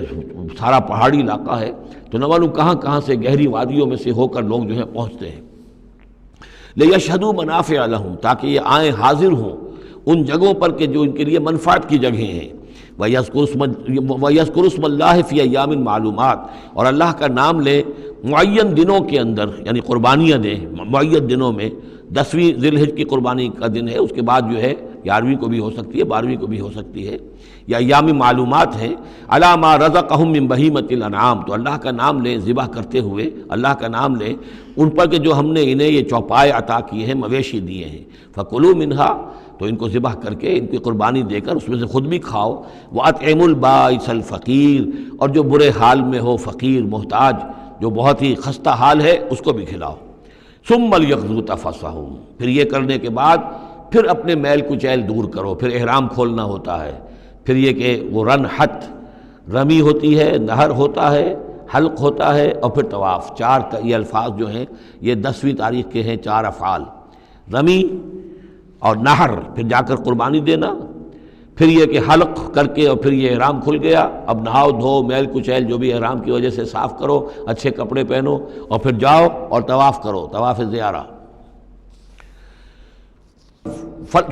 S2: سارا پہاڑی علاقہ ہے تو نہ معلوم کہاں کہاں سے گہری وادیوں میں سے ہو کر لوگ جو ہیں پہنچتے ہیں۔ لیشہدوا منافع لہم، تاکہ یہ آئیں حاضر ہوں ان جگہوں پر کہ جو ان کے لیے منفعت کی جگہیں ہیں۔ وَيَذْكُرُ اسْمَ اللَّهِ فِي أَيَّامٍ مَعْلُومَاتٍ، اور اللہ کا نام لیں معین دنوں کے اندر، یعنی قربانیاں دیں معین دنوں میں۔ 10ویں ذی الحجہ کی قربانی کا دن ہے، اس کے بعد جو ہے 11ویں کو بھی ہو سکتی ہے، 12ویں کو بھی ہو سکتی ہے، یا ایام معلومات ہیں۔ عَلَىٰ مَا رَزَقَهُم مِّن بَهِیمَةِ الْأَنْعَامِ، تو اللہ کا نام لیں ذبح کرتے ہوئے، اللہ کا نام لیں ان پر کہ جو ہم نے انہیں یہ چوپائے عطا کیے ہیں، مویشی دیے ہیں۔ فَكُلُوا مِنْهَا، تو ان کو ذبح کر کے، ان کی قربانی دے کر اس میں سے خود بھی کھاؤ۔ وَأَطْعِمُوا الْبَائِسَ الْفَقِيرَ، اور جو برے حال میں ہو، فقیر محتاج جو بہت ہی خستہ حال ہے، اس کو بھی کھلاؤ۔ ثُمَّ لْيَقْضُوا تَفَثَّهُمْ، پھر یہ کرنے کے بعد پھر اپنے میل کچیل دور کرو، پھر احرام کھولنا ہوتا ہے، پھر یہ کہ وہ رنحت رمی ہوتی ہے، نہر ہوتا ہے، حلق ہوتا ہے، اور پھر طواف۔ چار یہ الفاظ جو ہیں یہ 10ویں تاریخ کے ہیں، 4 افعال، رمی اور نہر، پھر جا کر قربانی دینا، پھر یہ کہ حلق کر کے اور پھر یہ احرام کھل گیا، اب نہاؤ دھو میل کچیل جو بھی احرام کی وجہ سے صاف کرو، اچھے کپڑے پہنو اور پھر جاؤ اور طواف کرو، طواف زیارہ۔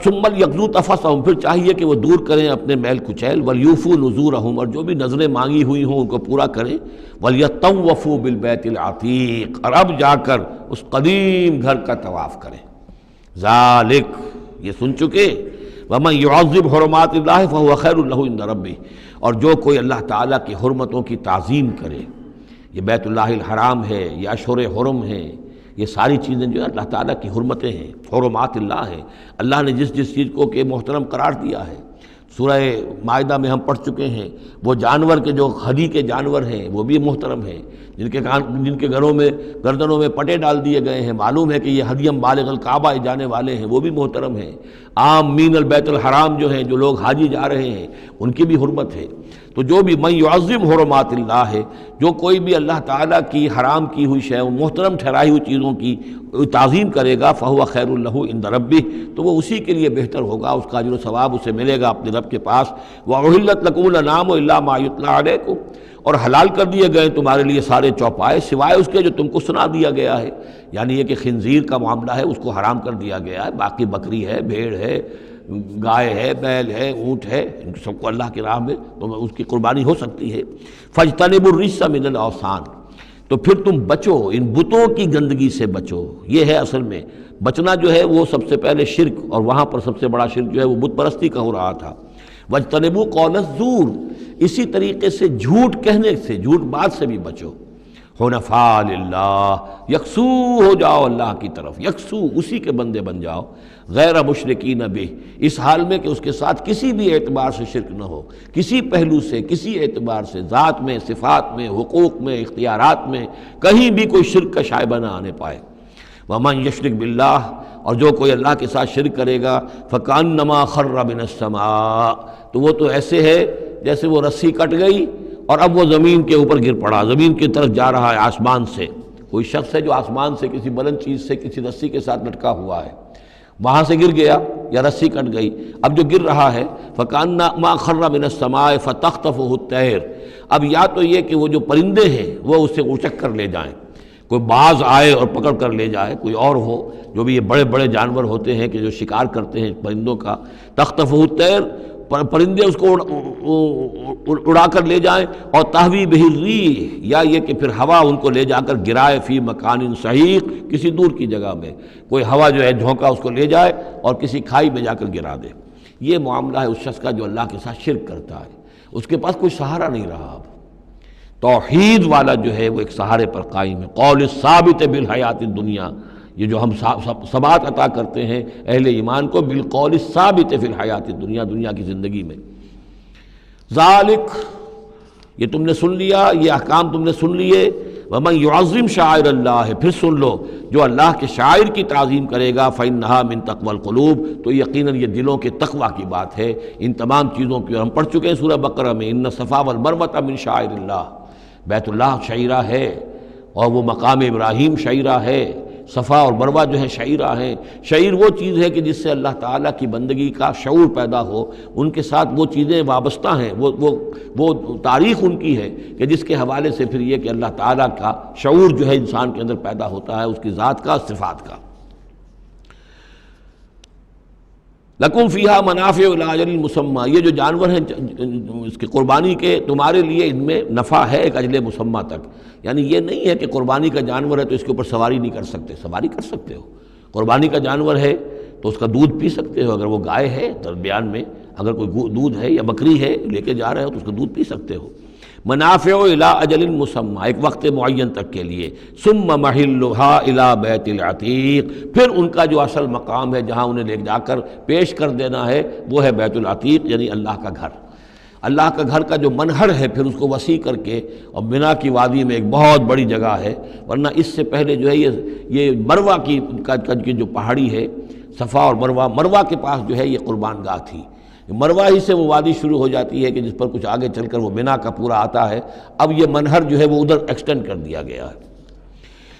S2: ثم لیقضوا تفثهم، پھر چاہیے کہ وہ دور کریں اپنے میل کچیل، ولیوفوا نذورهم، اور جو بھی نذریں مانگی ہوئی ہوں ان کو پورا کریں، ولیطوفوا بالبیت العتیق، اور اب جا کر اس قدیم گھر کا طواف کریں۔ ذالک، یہ سن چکے، ومن يعظم حرمات اللہ فهو خیر له عند ربہ، اور جو کوئی اللہ تعالیٰ کی حرمتوں کی تعظیم کرے، یہ بیت اللہ الحرام ہے، یہ اشہر حرم ہے، یہ ساری چیزیں جو ہے اللہ تعالیٰ کی حرمتیں ہیں، حرمات اللہ ہیں، اللہ نے جس جس چیز کو کہ محترم قرار دیا ہے۔ سورہ مائدہ میں ہم پڑھ چکے ہیں، وہ جانور کے جو ہدی کے جانور ہیں وہ بھی محترم ہیں، جن کے گھروں میں گردنوں میں پٹے ڈال دیے گئے ہیں، معلوم ہے کہ یہ ہدیم بالغ الکعبہ جانے والے ہیں، وہ بھی محترم ہیں۔ عام مین البیت الحرام جو ہیں، جو لوگ حاجی جا رہے ہیں، ان کی بھی حرمت ہے۔ تو جو بھی من یعظم حرمات اللہ ہے، جو کوئی بھی اللہ تعالیٰ کی حرام کی ہوئی شے، محترم ٹھہرائی ہوئی چیزوں کی تعظیم کرے گا، فہو خیر لہ عند ربہ، تو وہ اسی کے لیے بہتر ہوگا، اس کا اجر و ثواب اسے ملے گا اپنے رب کے پاس۔ وَأُحِلَّتْ لَكُمُ الْأَنْعَامُ إِلَّا مَا يُتْلَىٰ عَلَيْكُمْ، اور حلال کر دیے گئے تمہارے لیے سارے چوپائے سوائے اس کے جو تم کو سنا دیا گیا ہے، یعنی یہ کہ خنزیر کا معاملہ ہے اس کو حرام کر دیا گیا ہے، باقی بکری ہے، بھیڑ ہے، گائے ہے، بیل ہے، اونٹ ہے، ان سب کو اللہ کی راہ میں تو اس کی قربانی ہو سکتی ہے۔ فاجتنبوا الرجس من الاوثان، تو پھر تم بچو، ان بتوں کی گندگی سے بچو۔ یہ ہے اصل میں بچنا جو ہے وہ سب سے پہلے شرک، اور وہاں پر سب سے بڑا شرک جو ہے وہ بت پرستی کا ہو رہا تھا۔ واجتنبوا قول الزور، اسی طریقے سے جھوٹ کہنے سے، جھوٹ بات سے بھی بچو۔ حنفاء للہ، یکسو ہو جاؤ اللہ کی طرف، یکسو اسی کے بندے بن جاؤ، غیر مشرکین بہ، اس حال میں کہ اس کے ساتھ کسی بھی اعتبار سے شرک نہ ہو، کسی پہلو سے، کسی اعتبار سے، ذات میں، صفات میں، حقوق میں، اختیارات میں، کہیں بھی کوئی شرک کا شائبہ نہ آنے پائے۔ ومن یشرک باللہ، اور جو کوئی اللہ کے ساتھ شرک کرے گا، فکأنما خر من السماء، تو وہ تو ایسے ہے جیسے وہ رسی کٹ گئی اور اب وہ زمین کے اوپر گر پڑا، زمین کی طرف جا رہا ہے آسمان سے۔ کوئی شخص ہے جو آسمان سے کسی بلند چیز سے کسی رسی کے ساتھ لٹکا ہوا ہے، وہاں سے گر گیا یا رسی کٹ گئی، اب جو گر رہا ہے فکأنما خر من السماء فتخطفه الطیر، اب یا تو یہ کہ وہ جو پرندے ہیں وہ اسے اچک کر لے جائیں، کوئی باز آئے اور پکڑ کر لے جائے، کوئی اور ہو، جو بھی یہ بڑے بڑے جانور ہوتے ہیں کہ جو شکار کرتے ہیں پرندوں کا، تخطفه الطیر، پرندے اس کو اڑا کر لے جائیں، اور تہوی بہ الریح، یا یہ کہ پھر ہوا ان کو لے جا کر گرائے فی مکان صحیح، کسی دور کی جگہ میں کوئی ہوا جو ہے جھونکا اس کو لے جائے اور کسی کھائی میں جا کر گرا دے۔ یہ معاملہ ہے اس شخص کا جو اللہ کے ساتھ شرک کرتا ہے، اس کے پاس کوئی سہارا نہیں رہا۔ اب توحید والا جو ہے وہ ایک سہارے پر قائم ہے، قول ثابت بالحیات الدنیا، یہ جو ہم ثبات عطا کرتے ہیں اہل ایمان کو، بالقول الثابت فی الحیات الدنیا، دنیا کی زندگی میں۔ ذالک، یہ تم نے سن لیا، یہ احکام تم نے سن لیے۔ ومن یعظم شعائر اللہ، پھر سن لو جو اللہ کے شاعر کی تعظیم کرے گا، فإنها من تقوی القلوب، تو یقیناً یہ دلوں کے تقوی کی بات ہے۔ ان تمام چیزوں کی ہم پڑھ چکے ہیں سورہ بقرہ میں، ان الصفا والمروۃ من شعائر اللہ، بیت اللہ شعیرہ ہے، اور وہ مقام ابراہیم شعیرہ ہے، صفا اور مروہ جو ہے شعیرہ ہیں۔ شعیر وہ چیز ہے کہ جس سے اللہ تعالیٰ کی بندگی کا شعور پیدا ہو، ان کے ساتھ وہ چیزیں وابستہ ہیں، وہ تاریخ ان کی ہے کہ جس کے حوالے سے پھر یہ کہ اللہ تعالیٰ کا شعور جو ہے انسان کے اندر پیدا ہوتا ہے، اس کی ذات کا، صفات کا۔ لکم فیہا منافع الی اجل مسمى، یہ جو جانور ہیں اس کی قربانی کے، تمہارے لیے ان میں نفع ہے ایک اجل مسمى تک، یعنی یہ نہیں ہے کہ قربانی کا جانور ہے تو اس کے اوپر سواری نہیں کر سکتے، سواری کر سکتے ہو۔ قربانی کا جانور ہے تو اس کا دودھ پی سکتے ہو، اگر وہ گائے ہے درمیان میں اگر کوئی دودھ ہے یا بکری ہے لے کے جا رہے ہو تو اس کا دودھ پی سکتے ہو۔ منافع الی اجل مسمى، ایک وقت معین تک کے لیے۔ ثم محلها الی بیت العتیق، پھر ان کا جو اصل مقام ہے جہاں انہیں لے جا کر پیش کر دینا ہے وہ ہے بیت العتیق، یعنی اللہ کا گھر۔ اللہ کا گھر کا جو منہر ہے پھر اس کو وسیع کر کے، اور منا کی وادی میں ایک بہت بڑی جگہ ہے، ورنہ اس سے پہلے جو ہے یہ مروہ کی جو پہاڑی ہے، صفا اور مروہ کے پاس جو ہے یہ قربان گاہ تھی، مروہ ہی سے وہ وادی شروع ہو جاتی ہے کہ جس پر کچھ آگے چل کر وہ منا کا پورا آتا ہے، اب یہ منہر جو ہے وہ ادھر ایکسٹینڈ کر دیا گیا ہے۔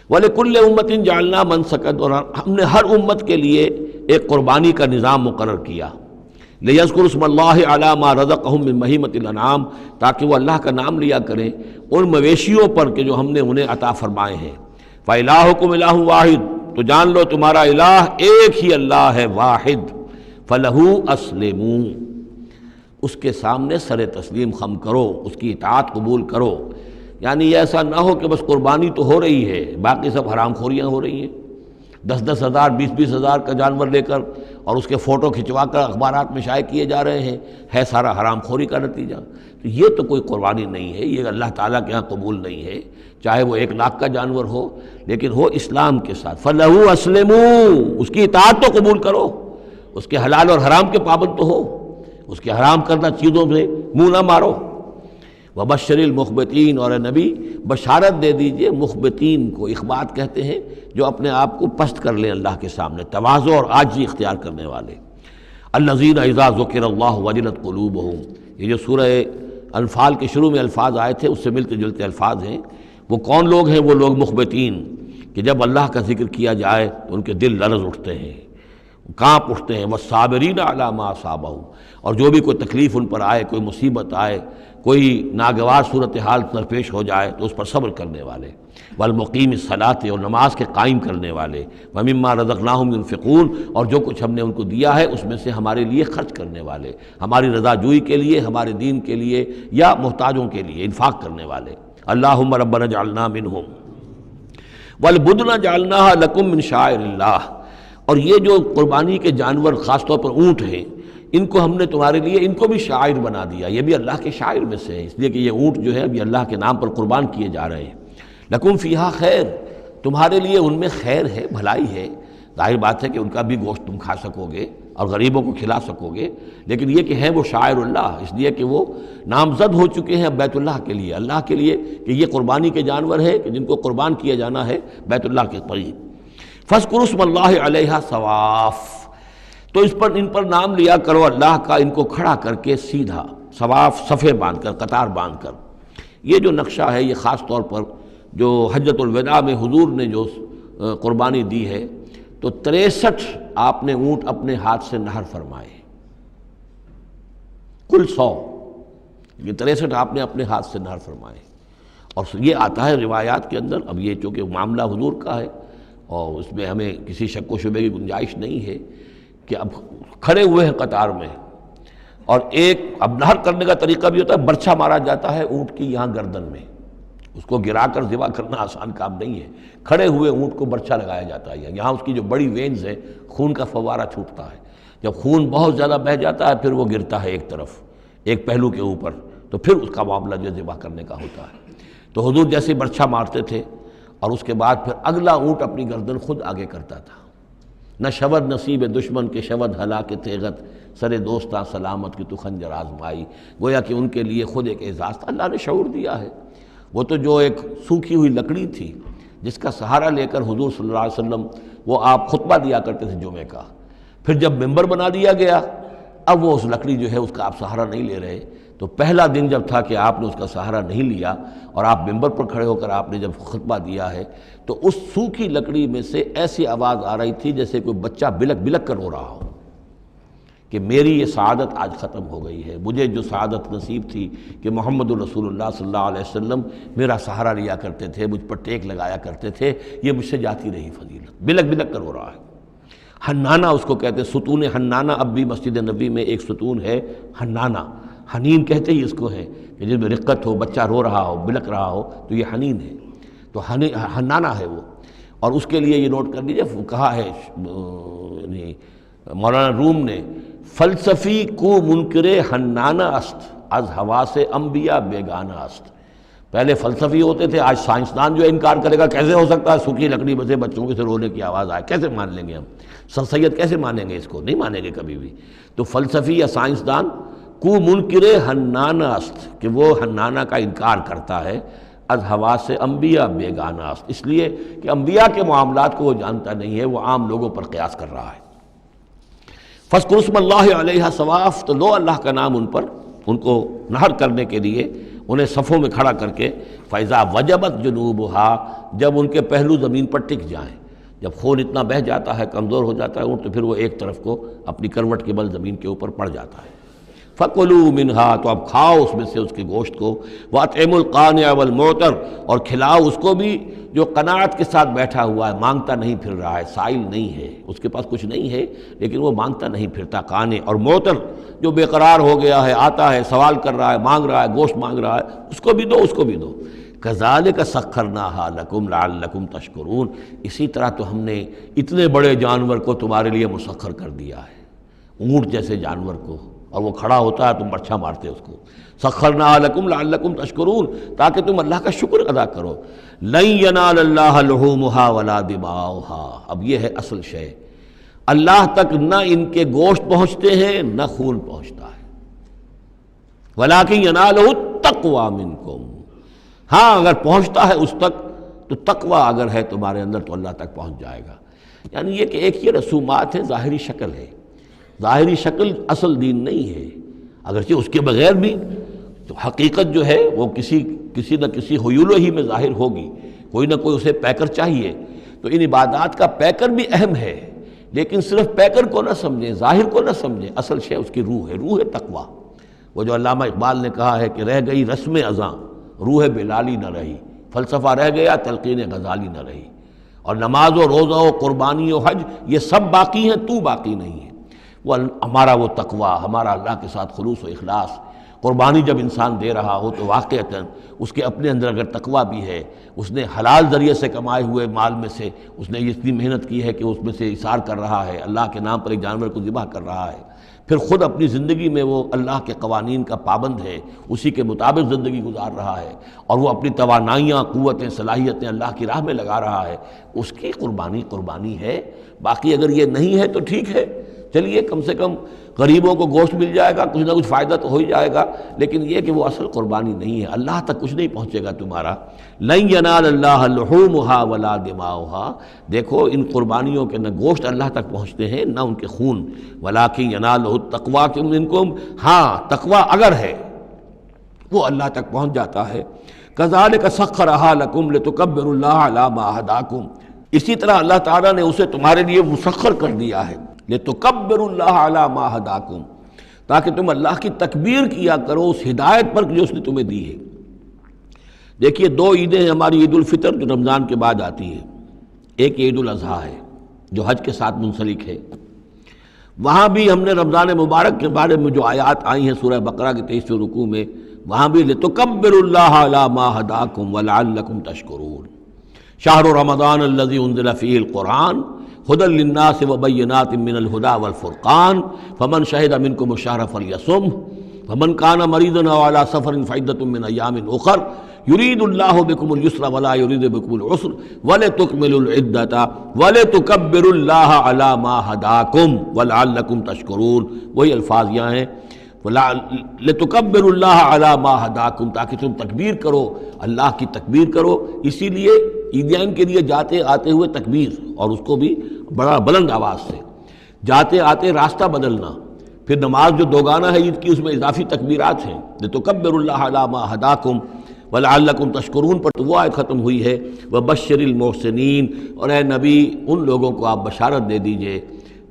S2: وَلِكُلِّ أُمَّةٍ جَعَلْنَا مَنسَكًا، اور ہم نے ہر امت کے لیے ایک قربانی کا نظام مقرر کیا، لِيَذْكُرُوا اسْمَ اللَّهِ عَلَىٰ مَا رَزَقَهُم مِّن بَهِيمَةِ الْأَنْعَامِ، تاکہ وہ اللہ کا نام لیا کریں ان مویشیوں پر کہ جو ہم نے انہیں عطا فرمائے ہیں۔ فَإِلَٰهُكُمْ إِلَٰهٌ وَاحِدٌ، تو جان لو تمہارا الہ ایک ہی اللہ ہے، واحد۔ فَلَهُ أَسْلِمُوا، اس کے سامنے سر تسلیم خم کرو، اس کی اطاعت قبول کرو۔ یعنی یہ ایسا نہ ہو کہ بس قربانی تو ہو رہی ہے، باقی سب حرام خوریاں ہو رہی ہیں، 10-10 ہزار 20-20 ہزار کا جانور لے کر اور اس کے فوٹو کھنچوا کر اخبارات میں شائع کیے جا رہے ہیں، ہے سارا حرام خوری کا نتیجہ۔ تو یہ تو کوئی قربانی نہیں ہے، یہ اللہ تعالیٰ کے ہاں قبول نہیں ہے، چاہے وہ 1 لاکھ کا جانور ہو لیکن ہو اسلام کے ساتھ۔ فَلَهُ أَسْلِمُوا، اس کی اطاعت تو قبول کرو، اس کے حلال اور حرام کے پابند تو ہو، اس کے حرام کردہ چیزوں سے منہ نہ مارو۔ وَبَشِّرِ الْمُخْبِتِينَ، اور اے نبی بشارت دے دیجئے مخبتین کو، اخبات کہتے ہیں جو اپنے آپ کو پست کر لیں اللہ کے سامنے، تواضع اور عاجزی اختیار کرنے والے۔ الَّذِينَ إِذَا ذُكِرَ اللَّهُ وَجِلَتْ قُلُوبُهُمْ، یہ جو سورہ انفال کے شروع میں الفاظ آئے تھے اس سے ملتے جلتے الفاظ ہیں۔ وہ کون لوگ ہیں؟ وہ لوگ مخبتین کہ جب اللہ کا ذکر کیا جائے تو ان کے دل لرز اٹھتے ہیں، کانپ اٹھتے ہیں۔ وَالصَّابِرِينَ عَلَىٰ مَا أَصَابَهُمْ، اور جو بھی کوئی تکلیف ان پر آئے، کوئی مصیبت آئے، کوئی ناگوار صورتحال درپیش ہو جائے تو اس پر صبر کرنے والے۔ والمقیم الصلاۃ، اور نماز کے قائم کرنے والے۔ ومما رزقناہم ينفقون، اور جو کچھ ہم نے ان کو دیا ہے اس میں سے ہمارے لیے خرچ کرنے والے، ہماری رضا جوئی کے لیے، ہمارے دین کے لیے یا محتاجوں کے لیے انفاق کرنے والے۔ اللہم ربنا اجعلنا منہم والبدن جعلناها لکم من شعائر اللہ، اور یہ جو قربانی کے جانور خاص طور پر اونٹ ہیں، ان کو ہم نے تمہارے لیے ان کو بھی شاعر بنا دیا، یہ بھی اللہ کے شاعر میں سے ہے، اس لیے کہ یہ اونٹ جو ہے ابھی اللہ کے نام پر قربان کیے جا رہے ہیں۔ لکم فیہا خیر، تمہارے لیے ان میں خیر ہے، بھلائی ہے۔ ظاہر بات ہے کہ ان کا بھی گوشت تم کھا سکو گے اور غریبوں کو کھلا سکو گے، لیکن یہ کہ ہیں وہ شاعر اللہ، اس لیے کہ وہ نامزد ہو چکے ہیں بیت اللہ کے لیے، اللہ کے لیے کہ یہ قربانی کے جانور ہیں کہ جن کو قربان کیا جانا ہے بیت اللہ کے قریب۔ فاذکروا اسم اللہ علیہا صواف، تو ان پر نام لیا کرو اللہ کا، ان کو کھڑا کر کے سیدھا، صواف صفے باندھ کر، قطار باندھ کر۔ یہ جو نقشہ ہے یہ خاص طور پر جو حجۃ الوداع میں حضور نے جو قربانی دی ہے تو 63 آپ نے اونٹ اپنے ہاتھ سے نہر فرمائے، کل 100، یہ 63 آپ نے اپنے ہاتھ سے نہر فرمائے۔ اور یہ آتا ہے روایات کے اندر، اب یہ چونکہ معاملہ حضور کا ہے اور اس میں ہمیں کسی شک و شبے کی گنجائش نہیں ہے کہ اب کھڑے ہوئے ہیں قطار میں، اور ایک اب نہر کرنے کا طریقہ بھی ہوتا ہے، برچھا مارا جاتا ہے اونٹ کی یہاں گردن میں، اس کو گرا کر ذبح کرنا آسان کام نہیں ہے، کھڑے ہوئے اونٹ کو برچھا لگایا جاتا ہے، یہاں اس کی جو بڑی وینز ہے خون کا فوارہ چھوٹتا ہے، جب خون بہت زیادہ بہہ جاتا ہے پھر وہ گرتا ہے ایک طرف، ایک پہلو کے اوپر، تو پھر اس کا معاملہ جو ذبح کرنے کا ہوتا ہے۔ تو حضور جیسے برچھا مارتے تھے اور اس کے بعد پھر اگلا اونٹ اپنی گردن خود آگے کرتا تھا۔ نہ شود نصیب دشمن کے شود ہلاک تیغت، سر دوستاں سلامت کی تو خنجر آزمائی، گویا کہ ان کے لیے خود ایک اعزاز تھا، اللہ نے شعور دیا ہے۔ وہ تو جو ایک سوکھی ہوئی لکڑی تھی جس کا سہارا لے کر حضور صلی اللہ علیہ وسلم وہ آپ خطبہ دیا کرتے تھے جمعے کا، پھر جب ممبر بنا دیا گیا اب وہ اس لکڑی جو ہے اس کا آپ سہارا نہیں لے رہے۔ تو پہلا دن جب تھا کہ آپ نے اس کا سہارا نہیں لیا اور آپ ممبر پر کھڑے ہو کر آپ نے جب خطبہ دیا ہے تو اس سوکھی لکڑی میں سے ایسی آواز آ رہی تھی جیسے کوئی بچہ بلک بلک کر رو رہا ہو کہ میری یہ سعادت آج ختم ہو گئی ہے، مجھے جو سعادت نصیب تھی کہ محمد الرسول اللہ صلی اللہ علیہ وسلم میرا سہارا لیا کرتے تھے، مجھ پر ٹیک لگایا کرتے تھے، یہ مجھ سے جاتی رہی فضیلت، بلک بلک کر رو رہا ہے۔ حنانہ اس کو کہتے ہیں، ستون حنانہ، اب بھی مسجد نبی میں ایک ستون ہے حنانہ، حنین کہتے ہی اس کو ہے کہ جس میں رقت ہو، بچہ رو رہا ہو، بلک رہا ہو تو یہ حنین ہے، تو حنانہ ہے وہ۔ اور اس کے لیے یہ نوٹ کر لیجیے، کہا ہے مولانا روم نے، فلسفی کو منکر حنانہ است، از حواس انبیاء بیگانہ است۔ پہلے فلسفی ہوتے تھے، آج سائنسدان جو انکار کرے گا کیسے ہو سکتا ہے سوکھی لکڑی میں سے بچوں کے سے رونے کی آواز آئے، کیسے مان لیں گے ہم؟ سر سید کیسے مانیں گے اس کو؟ نہیں مانیں گے کبھی بھی۔ تو فلسفی یا سائنسدان کو منکر حنانہ است، کہ وہ حنانہ کا انکار کرتا ہے، از حواس انبیاء بیگانہ است، اس لیے کہ انبیاء کے معاملات کو وہ جانتا نہیں ہے، وہ عام لوگوں پر قیاس کر رہا ہے۔ فاذکروا اسم اللہ علیہا صواف، تو لو اللہ کا نام ان پر، ان کو نہر کرنے کے لیے انہیں صفوں میں کھڑا کر کے، فَإِذَا وَجَبَتْ جُنُوبُهَا، جب ان کے پہلو زمین پر ٹک جائیں، جب خون اتنا بہہ جاتا ہے، کمزور ہو جاتا ہے اونٹ، تو پھر وہ ایک طرف کو اپنی کروٹ کے بل زمین کے اوپر پڑ جاتا ہے۔ فَكُلُوا مِنْهَا، تو اب کھاؤ اس میں سے اس کے گوشت کو، وَأَطْعِمُوا الْقَانِعَ وَالْمُعْتَرَ، اور کھلاؤ اس کو بھی جو قناعت کے ساتھ بیٹھا ہوا ہے، مانگتا نہیں پھر رہا ہے، سائل نہیں ہے، اس کے پاس کچھ نہیں ہے لیکن وہ مانگتا نہیں پھرتا، قانع، اور معتر جو بے قرار ہو گیا ہے، آتا ہے، سوال کر رہا ہے، مانگ رہا ہے، گوشت مانگ رہا ہے، اس کو بھی دو، اس کو بھی دو۔ کذالک سخرناہا لکم لعلکم تشکرون، اسی طرح تو ہم نے اتنے بڑے جانور کو تمہارے لیے مسخر کر دیا ہے، اونٹ جیسے جانور کو، اور وہ کھڑا ہوتا ہے تم برچھا مارتے اس کو، سخرناہا لکم لعلکم تشکرون، تاکہ تم اللہ کا شکر ادا کرو۔ لن ینال اللہ لحومہا ولا دماؤہا، اب یہ ہے اصل شے، اللہ تک نہ ان کے گوشت پہنچتے ہیں نہ خون پہنچتا ہے، ولیکن ینالہ التقوی منکم، ہاں اگر پہنچتا ہے اس تک تو تقوی اگر ہے تمہارے اندر تو اللہ تک پہنچ جائے گا۔ یعنی یہ کہ ایک یہ رسومات ہے، ظاہری شکل ہے، ظاہری شکل اصل دین نہیں ہے، اگرچہ اس کے بغیر بھی تو حقیقت جو ہے وہ کسی نہ کسی حیولو ہی میں ظاہر ہوگی، کوئی نہ کوئی اسے پیکر چاہیے، تو ان عبادات کا پیکر بھی اہم ہے، لیکن صرف پیکر کو نہ سمجھیں، ظاہر کو نہ سمجھیں، اصل شے اس کی روح ہے، روح تقوی۔ وہ جو علامہ اقبال نے کہا ہے کہ رہ گئی رسم ازاں روح بلالی نہ رہی، فلسفہ رہ گیا تلقین غزالی نہ رہی، اور نماز و روزہ و قربانی و حج یہ سب باقی ہیں، تو باقی نہیں ہے۔ وہ ہمارا وہ تقوی، ہمارا اللہ کے ساتھ خلوص و اخلاص، قربانی جب انسان دے رہا ہو تو واقعتاً اس کے اپنے اندر اگر تقوی بھی ہے، اس نے حلال ذریعے سے کمائے ہوئے مال میں سے اس نے اتنی محنت کی ہے کہ اس میں سے اثار کر رہا ہے، اللہ کے نام پر ایک جانور کو ذبح کر رہا ہے، پھر خود اپنی زندگی میں وہ اللہ کے قوانین کا پابند ہے، اسی کے مطابق زندگی گزار رہا ہے، اور وہ اپنی توانائیاں، قوتیں، صلاحیتیں اللہ کی راہ میں لگا رہا ہے، اس کی قربانی ہے۔ باقی اگر یہ نہیں ہے تو ٹھیک ہے، چلیے کم سے کم غریبوں کو گوشت مل جائے گا، کچھ نہ کچھ فائدہ تو ہو ہی جائے گا، لیکن یہ کہ وہ اصل قربانی نہیں ہے، اللہ تک کچھ نہیں پہنچے گا تمہارا۔ لن ینال اللہ لحومہا ولا دماؤہا، دیکھو ان قربانیوں کے نہ گوشت اللہ تک پہنچتے ہیں نہ ان کے خون، ولکن ینالہ التقوی منکم، ہاں تقوی اگر ہے وہ اللہ تک پہنچ جاتا ہے۔ کذالک سخرھا لکم لتکبروا اللہ علی ما ھداکم، اسی طرح اللہ تعالیٰ نے اسے تمہارے لیے مسخر کر دیا ہے، لتکبروا اللہ علی ما ھداکم، تاکہ تم اللہ کی تکبیر کیا کرو اس ہدایت پر جو اس نے تمہیں دی ہے۔ دیکھیے دو عیدیں ہیں ہماری، عید الفطر جو رمضان کے بعد آتی ہے، ایک عید الاضحیٰ ہے جو حج کے ساتھ منسلک ہے، وہاں بھی ہم نے رمضان مبارک کے بارے میں جو آیات آئی ہیں سورہ بقرہ کے 23ویں رکوع میں، وہاں بھی لتکبروا اللہ علی ما ھداکم ولعلکم تشکرون، شہر رمضان الذی انزل فیہ القرآن ھدی للناس وبینات من الھدی والفرقان فمن شہد منکم الشہر فلیصمہ فمن کان مریضا او علی سفر فعدۃ من ایام اخر یرید اللہ بکم الیسر ولا یرید بکم العسر ولتکملوا العدۃ ولتکبروا اللہ علی ما ھداکم ولعلکم تشکرون، وہی الفاظ یہاں ہیں، لتکبروا اللہ علی ما ھداکم، تاکہ تم تکبیر کرو، اللہ کی تکبیر کرو۔ اسی لیے عیدین کے لیے جاتے آتے ہوئے تکبیر، اور اس کو بھی بڑا بلند آواز سے، جاتے آتے راستہ بدلنا، پھر نماز جو دوگانہ ہے عید کی اس میں اضافی تکبیرات ہیں، لتکبروا اللہ علی ما ھداکم ولعلکم تشکرون پر تو وہ آیت ختم ہوئی ہے، وبشر المحسنین، اور اے نبی ان لوگوں کو آپ بشارت دے دیجئے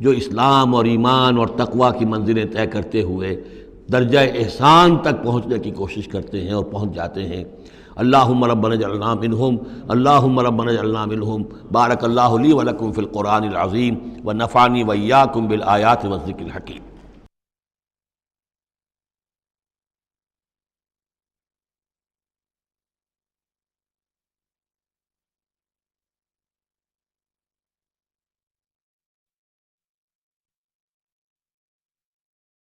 S2: جو اسلام اور ایمان اور تقوی کی منزلیں طے کرتے ہوئے درجہ احسان تک پہنچنے کی کوشش کرتے ہیں اور پہنچ جاتے ہیں۔ اللہم ربنا اجعلنا منہم، اللہم ربنا اجعلنا منہم۔ بارک اللہ لی ولکم فی القرآن العظیم ونفعنی وإیاکم بالآیات والذکر الحکیم۔